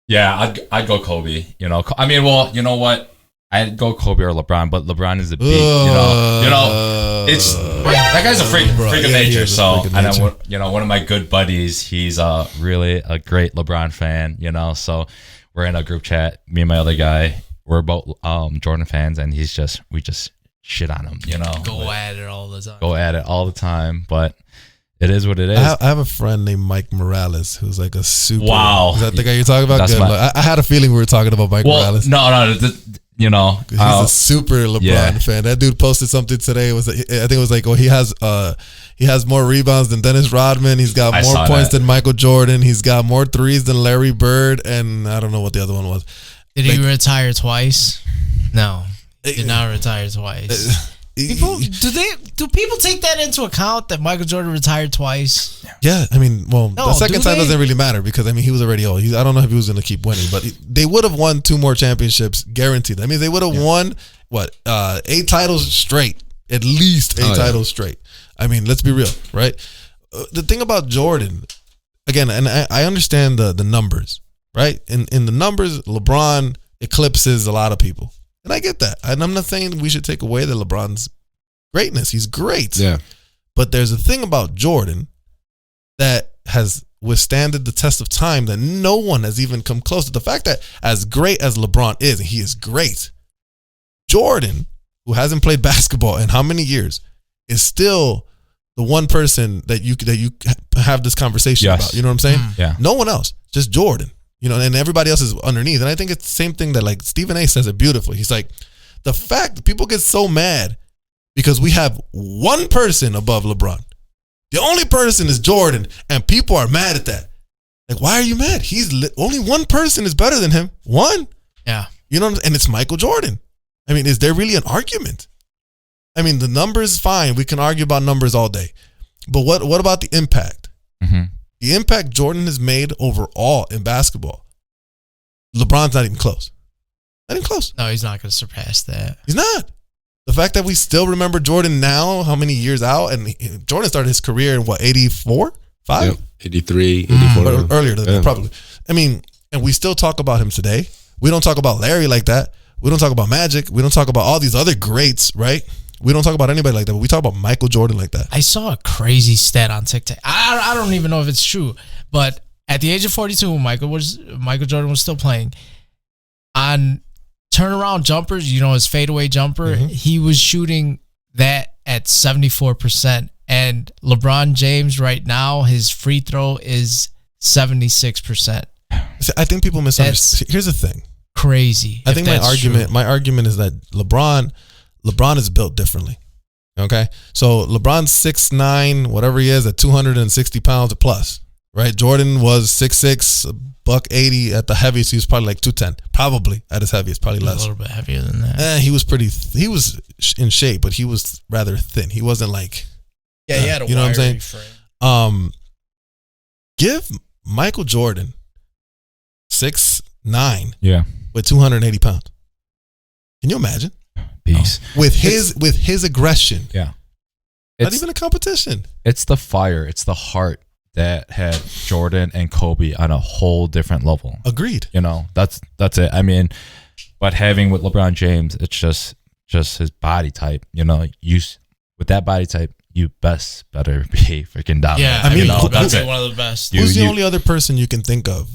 Yeah, I'd go Kobe. I mean, well, you know what? I'd go Kobe or LeBron, but LeBron is the beat. It's that guy's a freak of nature. So, and one of my good buddies, he's really a great LeBron fan. So we're in a group chat. Me and my other guy, we're both Jordan fans, and we just shit on him. Go at it all the time. Go at it all the time, but. It is what it is. I have a friend named Mike Morales who's like a super. Wow. Is that the guy you're talking about? Good. I had a feeling we were talking about Mike Morales. No. He's a super LeBron fan. That dude posted something today. I think it was like, he has more rebounds than Dennis Rodman. He's got more points than Michael Jordan. He's got more threes than Larry Bird, and I don't know what the other one was. Did he retire twice? No, he did not retire twice. Do people take that into account that Michael Jordan retired twice? Yeah, I mean, the second time doesn't really matter because I mean he was already old. I don't know if he was going to keep winning, but they would have won 2 more championships guaranteed. I mean, they would have won 8 titles straight, at least 8 titles straight. I mean, let's be real, right? The thing about Jordan, again, and I understand the numbers, right? In the numbers, LeBron eclipses a lot of people. And I get that. And I'm not saying we should take away the LeBron's greatness. He's great. Yeah. But there's a thing about Jordan that has withstanded the test of time that no one has even come close to. The fact that as great as LeBron is, and he is great, Jordan, who hasn't played basketball in how many years, is still the one person that you have this conversation about. You know what I'm saying? Yeah. No one else, just Jordan. You know, and everybody else is underneath. And I think it's the same thing that like Stephen A says it beautifully. He's like, the fact that people get so mad because we have one person above LeBron. The only person is Jordan, and people are mad at that. Like, why are you mad? Only one person is better than him. One. Yeah. You know what I'm saying? And it's Michael Jordan. I mean, is there really an argument? I mean, the numbers, fine. We can argue about numbers all day. But what about the impact? Mm-hmm. The impact Jordan has made overall in basketball, LeBron's not even close. Not even close. No, he's not going to surpass that. He's not. The fact that we still remember Jordan now, how many years out, and Jordan started his career in what, 84? 5? Yep. 83, 84. But earlier than that, probably. I mean, and we still talk about him today. We don't talk about Larry like that. We don't talk about Magic. We don't talk about all these other greats, right? We don't talk about anybody like that, but we talk about Michael Jordan like that. I saw a crazy stat on TikTok. I don't even know if it's true, but at the age of 42, when Michael Jordan was still playing, on turnaround jumpers, you know, his fadeaway jumper, he was shooting that at 74%. And LeBron James right now, his free throw is 76%. See, I think people misunderstand. Here's the thing. Crazy. I think my argument is that LeBron is built differently. Okay? So LeBron's 6'9", whatever he is, at 260 pounds or plus. Right? Jordan was 6'6", $180 at the heaviest. He was probably like 210. Probably at his heaviest, probably less. A little bit heavier than that. He was he was in shape, but he was rather thin. He wasn't like, yeah, he had a you know what I'm saying? frame. Give Michael Jordan 6'9", Yeah. with 280 pounds. Can you imagine? Peace. With his aggression. Yeah. Not even a competition. It's the fire. It's the heart that had Jordan and Kobe on a whole different level. Agreed. You know, that's it. I mean, but having with LeBron James, it's just his body type. You know, with that body type, you better be freaking dominant. Yeah, I mean, you know, that's be it. one of the best. Who's the only other person you can think of?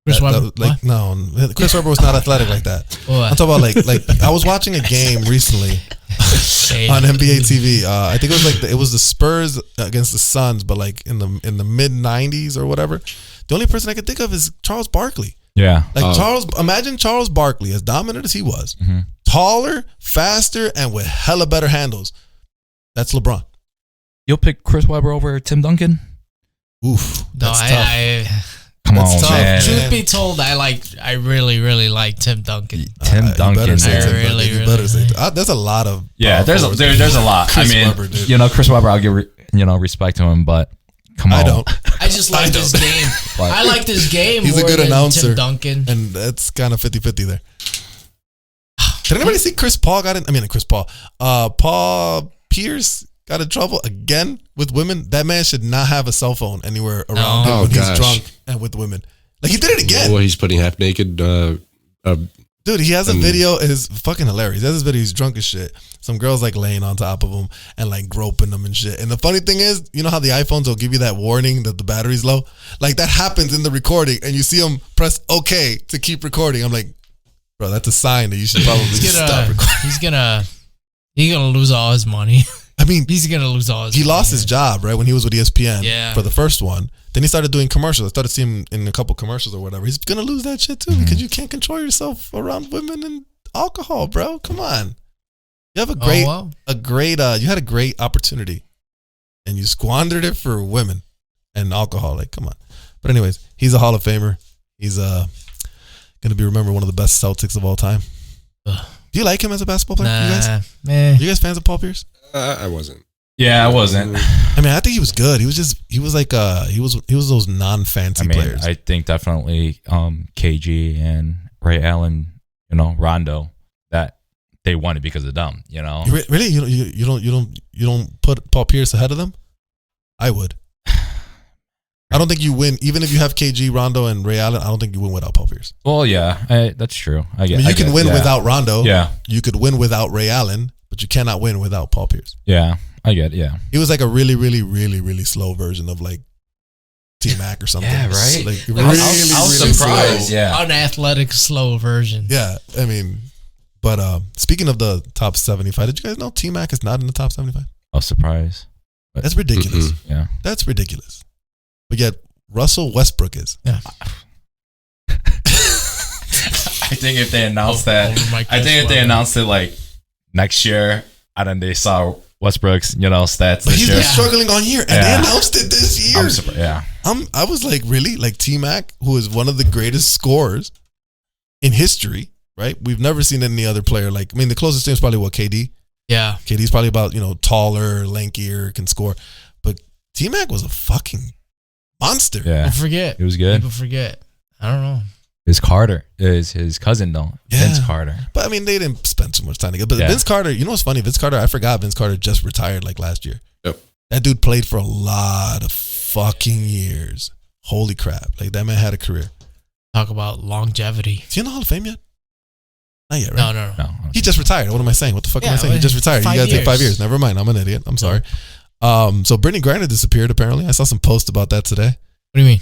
Chris Webber? No, Chris Webber was not athletic like that. What? I'm talking about like I was watching a game recently on NBA TV. I think it was the Spurs against the Suns, but like in the mid '90s or whatever. The only person I could think of is Charles Barkley. Yeah. Imagine Charles Barkley, as dominant as he was, taller, faster, and with hella better handles. That's LeBron. You'll pick Chris Webber over Tim Duncan? Oof. That's tough. Come on, tough. man. Truth be told, I really, really like Tim Duncan. Tim Duncan. There's a lot of there's a lot. Chris I mean, Webber, dude. you know, Chris Webber, I'll give respect to him, but come on. I don't. I just like this game. I like this game. He's more a good than announcer, Tim Duncan, and that's kind of 50-50 there. Did anybody see Chris Paul Paul Pierce got in trouble again with women? That man should not have a cell phone anywhere around him when he's drunk and with women. Like, he did it again. Well, he's putting half naked. Dude, he has a video. It's fucking hilarious. He has this video. He's drunk as shit. Some girls like laying on top of him and like groping them and shit. And the funny thing is, you know how the iPhones will give you that warning that the battery's low? Like, that happens in the recording, and you see him press OK to keep recording. I'm like, bro, that's a sign that you should probably stop recording. He's gonna lose all his money. I mean, he's gonna lose all his money. He lost his job, right, when he was with ESPN for the first one. Then he started doing commercials. I started seeing him in a couple commercials or whatever. He's gonna lose that shit too because you can't control yourself around women and alcohol, bro. Come on. You have you had a great opportunity and you squandered it for women and alcohol. Like, come on. But anyways, he's a Hall of Famer. He's gonna be remembered one of the best Celtics of all time. Do you like him as a basketball player? Nah, you guys fans of Paul Pierce? I wasn't. Yeah, I wasn't. I mean, I think he was good. He was those non-fancy players. I think definitely KG and Ray Allen, you know, Rondo, that they won it because of them, you know. Really? You don't put Paul Pierce ahead of them? I would. I don't think you win, even if you have KG, Rondo, and Ray Allen. I don't think you win without Paul Pierce. Well, yeah, that's true. I mean, you can win without Rondo. Yeah. You could win without Ray Allen, but you cannot win without Paul Pierce. Yeah, I get it, yeah. He was like a really, really, really, really slow version of like T-Mac or something. Yeah, right? Like I really, was really surprised, slow. yeah. Unathletic, slow version. Yeah, I mean, but speaking of the top 75, did you guys know T-Mac is not in the top 75? I was surprised. That's ridiculous. Mm-hmm. Yeah. That's ridiculous. But yet Russell Westbrook is. Yeah. I think if they announced it like next year, and then they saw Westbrook's, stats But this he's year. been struggling on year, and they announced it this year. I'm surprised, yeah. I was like, really? Like T-Mac, who is one of the greatest scorers in history, right? We've never seen any other player like, I mean, the closest thing is probably KD. Yeah. KD's probably about, taller, lankier, can score. But T-Mac was a fucking monster. Yeah. People forget. It was good. People forget. I don't know. His Carter is his cousin, though. Yeah. Vince Carter. But I mean, they didn't spend too much time together. But Yeah. Vince Carter, you know what's funny? Vince Carter, I forgot Vince Carter just retired like last year. Yep. That dude played for a lot of fucking years. Holy crap. Like, that man had a career. Talk about longevity. Is he in the Hall of Fame yet? Not yet, right? No. No. He just retired. What am I saying? What the fuck am I Yeah, saying? He just retired. You guys take 5 years. years. Never mind. I'm an idiot. I'm sorry. So Brittany Griner disappeared, apparently. I saw some posts about that today. What do you mean?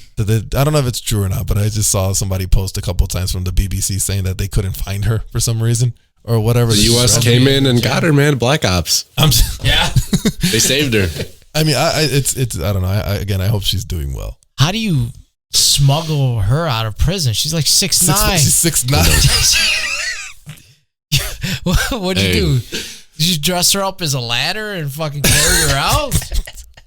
I don't know if it's true or not, but I just saw somebody post a couple of times from the BBC saying that they couldn't find her for some reason or whatever. The U.S. came in and got her, man. Black Ops. Yeah. They saved her. I mean, it's I don't know. I hope she's doing well. How do you smuggle her out of prison? She's like 6'9". She's 6'9". What'd you do? Did you dress her up as a ladder and fucking carry her out?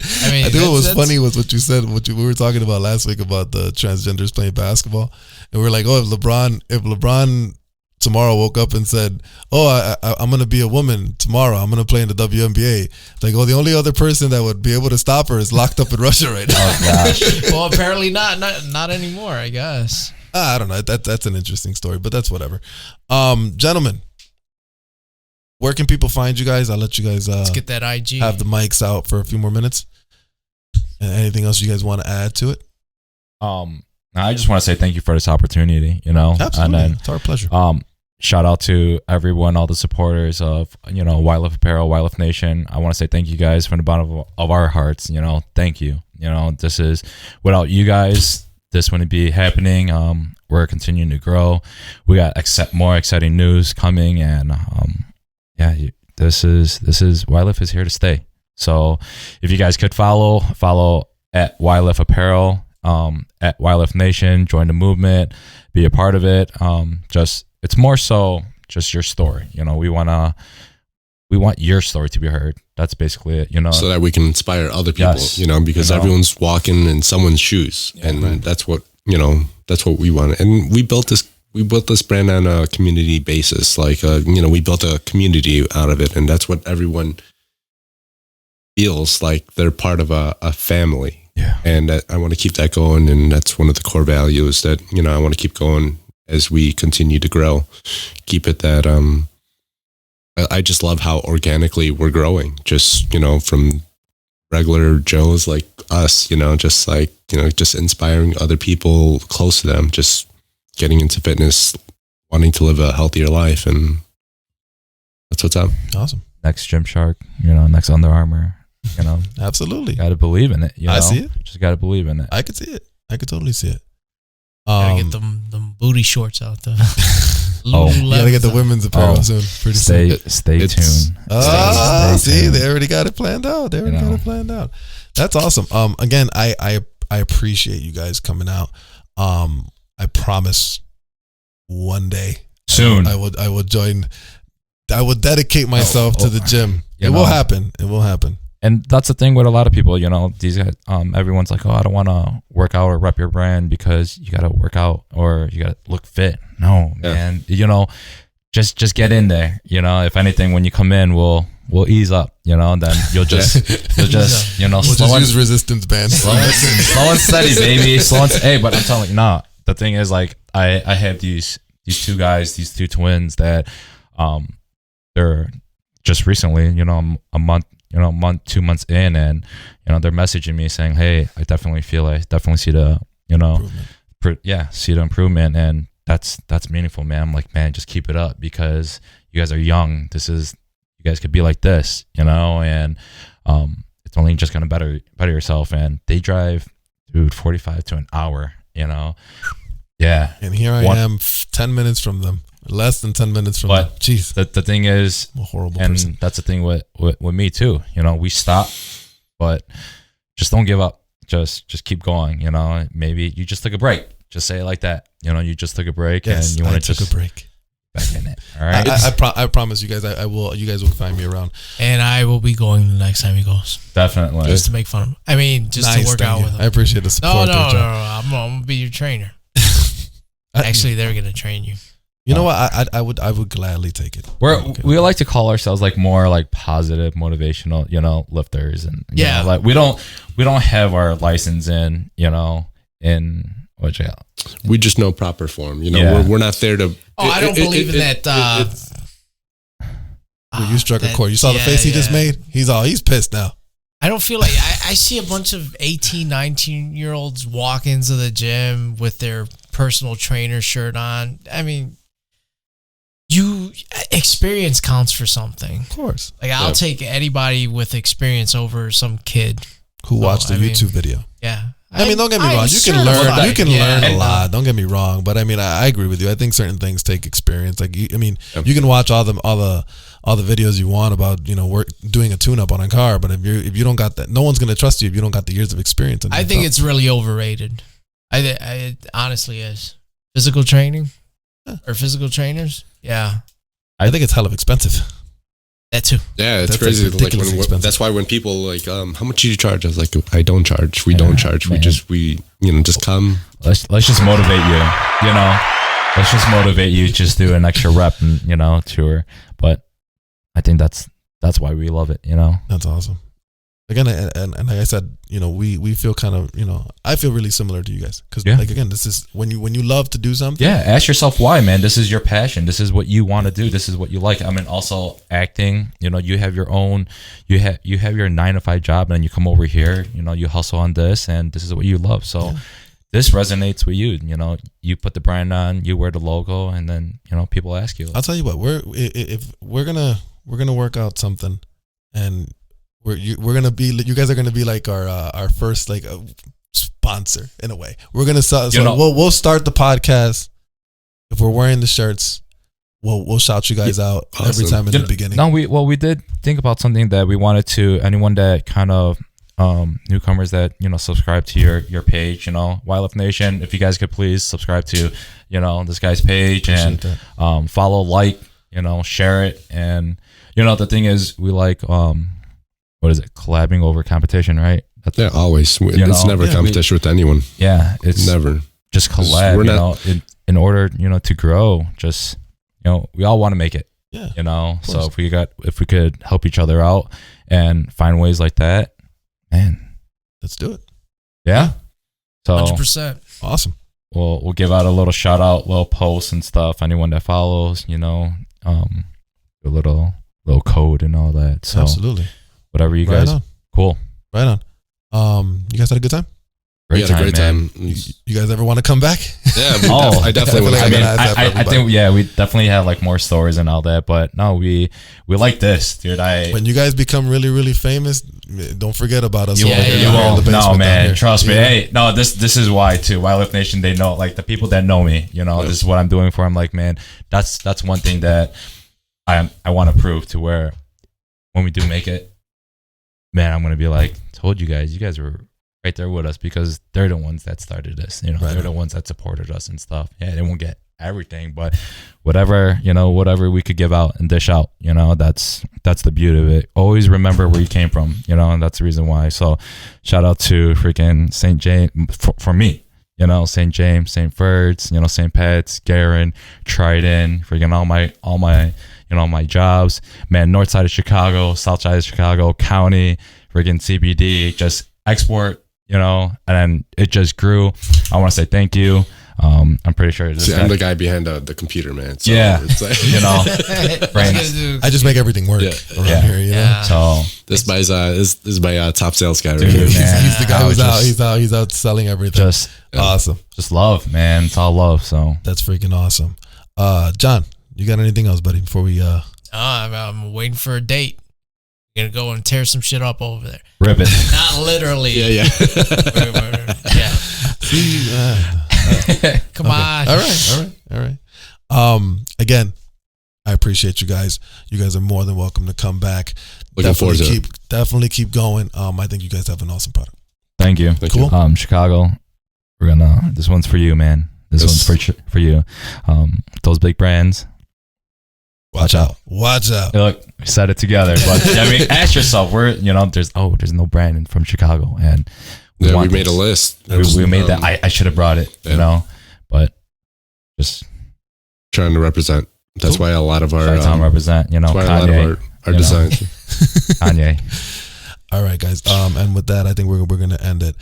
I mean, I think what was funny was what you said. We were talking about last week about the transgenders playing basketball, and we were like, "Oh, if LeBron tomorrow woke up and said, "Oh, I'm going to be a woman tomorrow. I'm going to play in the WNBA." Like, oh, the only other person that would be able to stop her is locked up in Russia right now. Oh, gosh. Well, apparently not anymore, I guess. I don't know. That's an interesting story, but that's whatever. Gentlemen, where can people find you guys? I'll let you guys Let's get that IG. have the mics out for a few more minutes. And anything else you guys want to add to it? I just want to say thank you for this opportunity, Absolutely. And then It's our pleasure. shout out to everyone, all the supporters of, Wildlife Apparel, Wildlife Nation. I want to say thank you guys from the bottom of our hearts. Thank you. This is, without you guys, this wouldn't be happening. We're continuing to grow. We got more exciting news coming, and this is Wildlife is here to stay. So if you guys could follow at Wildlife Apparel, at Wildlife Nation, join the movement, be a part of it. It's more so just your story. We want your story to be heard. That's basically it. So that we can inspire other people. Yes. Because everyone's walking in someone's shoes, and right. that's what we want. And we built this brand on a community basis. Like we built a community out of it, and that's what everyone feels like. They're part of a family. Yeah. And I want to keep that going, and that's one of the core values that I want to keep going as we continue to grow. Keep it that I just love how organically we're growing. Just from regular Joes like us, just inspiring other people close to them, just getting into fitness, wanting to live a healthier life, and that's what's up. Awesome. Next Gymshark, next Under Armour. Absolutely. Got to believe in it. I see it. Just got to believe in it. I could see it. I could totally see it. Gotta get them booty shorts out there. You gotta get the women's apparel soon. Pretty soon. Stay tuned. See, tuned. they already got it planned out. That's awesome. Again, I appreciate you guys coming out. I promise one day Soon. I will join. I will dedicate myself to the gym. It will happen. It will happen. And that's the thing with a lot of people, these guys, everyone's like, oh, I don't want to work out or rep your brand because you got to work out or you got to look fit. No, man, just get in there. If anything, when you come in, we'll ease up, then you'll just We'll just use resistance bands. slow and steady, baby. Hey, but I'm telling you, the thing is, like, I have these two guys, these two twins that, they're just recently, a month month, 2 months in, and they're messaging me saying, hey, I definitely see the see the improvement, and that's meaningful, man. I'm like, man, just keep it up, because you guys are young. You guys could be like this, and it's only just gonna better yourself. And they drive, dude, 45 to an hour, yeah. And here I am 10 minutes from them, less than 10 minutes from them. Jeez, the thing is, I'm a horrible and person. that's the thing with me too. We stop, but just don't give up. Just keep going. Maybe you just took a break. Just say it like that. You just took a break, Yes, and you want to took a break. Back in it. All right. I promise you guys, I will. You guys will find me around, and I will be going the next time he goes. Definitely, just to make fun of him. I mean, just to work out with him. I appreciate the support. No. I'm gonna be your trainer. Actually, they're gonna train you. You know what? I would gladly take it. We like to call ourselves like more like positive, motivational, lifters, and like we don't have our license in what jail. We just know proper form. We're not there to. I don't believe in that. You struck a chord. You saw the face he just made? He's pissed now. I don't feel like I see a bunch of 18, 19-year-olds walk into the gym with their personal trainer shirt on. I mean, experience counts for something. Of course. Like, I'll take anybody with experience over some kid who watched the YouTube video. Yeah. I mean, don't get me wrong. You can learn. You can learn a lot. Don't get me wrong. But I mean, I agree with you. I think certain things take experience. Like, you can watch all the videos you want about doing a tune-up on a car. But if you don't got that, no one's gonna trust you if you don't got the years of experience. I think it's really overrated. It honestly is. Physical training or physical trainers. Yeah. I think it's hella expensive. That too. Yeah, it's crazy. Like that's why when people like, how much do you charge? I was like, I don't charge. We don't charge. Man. We just come. Let's just motivate you. Let's just motivate you. Just do an extra rep and tour. But I think that's why we love it. That's awesome. Again, and like I said, we feel kind of, I feel really similar to you guys, because like, again, this is when you love to do something. Yeah, ask yourself why, man. This is your passion. This is what you want to do. This is what you like. I mean, also acting. You have your own. You have your 9-to-5 job, and then you come over here. You hustle on this, and this is what you love. So this resonates with you. You put the brand on, you wear the logo, and then people ask you. I'll tell you what. We're gonna work out something, and you guys are gonna be like our first like sponsor in a way. We're gonna we'll start the podcast if we're wearing the shirts. We'll shout you guys out every time in the beginning. No, we did think about something that we wanted to anyone that kind of newcomers that subscribe to your page. Wildlife Nation. If you guys could please subscribe to this guy's page. Appreciate and follow, like, share it. And the thing is, we like what is it? Collabing over competition, right? Always. It's never a competition with anyone. Yeah, it's never. Just collab. In order, to grow. Just we all want to make it. Yeah. So if we could help each other out and find ways like that, man, let's do it. Yeah. So 100%. Awesome. We'll give out a little shout out, little posts and stuff. Anyone that follows, a little code and all that. So absolutely. Whatever you guys. Cool. Right on. You guys had a good time? We had a great time. You guys ever want to come back? Yeah, I definitely want to come back. I think we definitely have like more stories and all that, but no, we like this, dude. When you guys become really, really famous, don't forget about us. You won't. No, man, trust me. Hey, no, this is why too. Wildlife Nation, they know, like, the people that know me. This is what I'm doing for. I'm like, man, that's one thing that I want to prove to where when we do make it, man, I'm gonna be like, told you guys were right there with us, because they're the ones that started this. They're the ones that supported us and stuff. Yeah, they won't get everything, but whatever we could give out and dish out, that's the beauty of it. Always remember where you came from, and that's the reason why. So shout out to freaking St. James for me, St. James, St. Ferds, St. Pat's, Garin, Trident, freaking all my my jobs, man. North side of Chicago, south side of Chicago, county, freaking CBD, just export, and then it just grew. I want to say thank you. I'm pretty sure. See, I'm the guy behind the computer, man. So Yeah. it's like, You know, brains. I just make everything work Yeah. around Yeah. here. You know? Yeah. So this is my top sales guy right Dude, here. man. He's the guy I who's was out. just- He's out selling everything. just Awesome. love, man. It's all love. So That's freaking awesome. John, you got anything else, buddy? Before we I'm waiting for a date. Gonna go and tear some shit up over there. rip it. Not literally. Yeah. Yeah. see. Come Okay. on. All right. Again, I appreciate you guys. You guys are more than welcome to come back. Looking forward to it. Definitely keep going. I think you guys have an awesome product. Thank you. Thank Cool. you. Chicago, this one's for you, man. This Yes. one's for you. Those big brands. Watch out. Watch out. Hey, look, we said it together, but I mean, ask yourself, there's no brand from Chicago, and Yeah, we want made a this. list. We made that. I should have brought it, Yeah. but just Trying to represent. That's why a lot of our Chi-Town represent, that's why a lot of Kanye, our you know. designs. Kanye. All right, guys. And with that, I think we're gonna end it.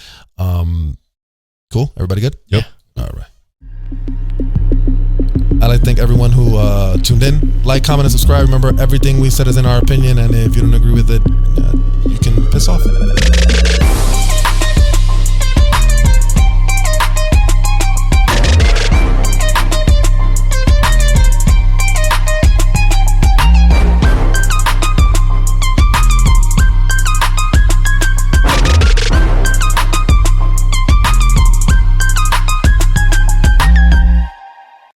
Cool. Everybody good? Yep. All right. I'd like to thank everyone who tuned in. Like, comment, and subscribe. Remember, everything we said is in our opinion, and if you don't agree with it, you can piss off.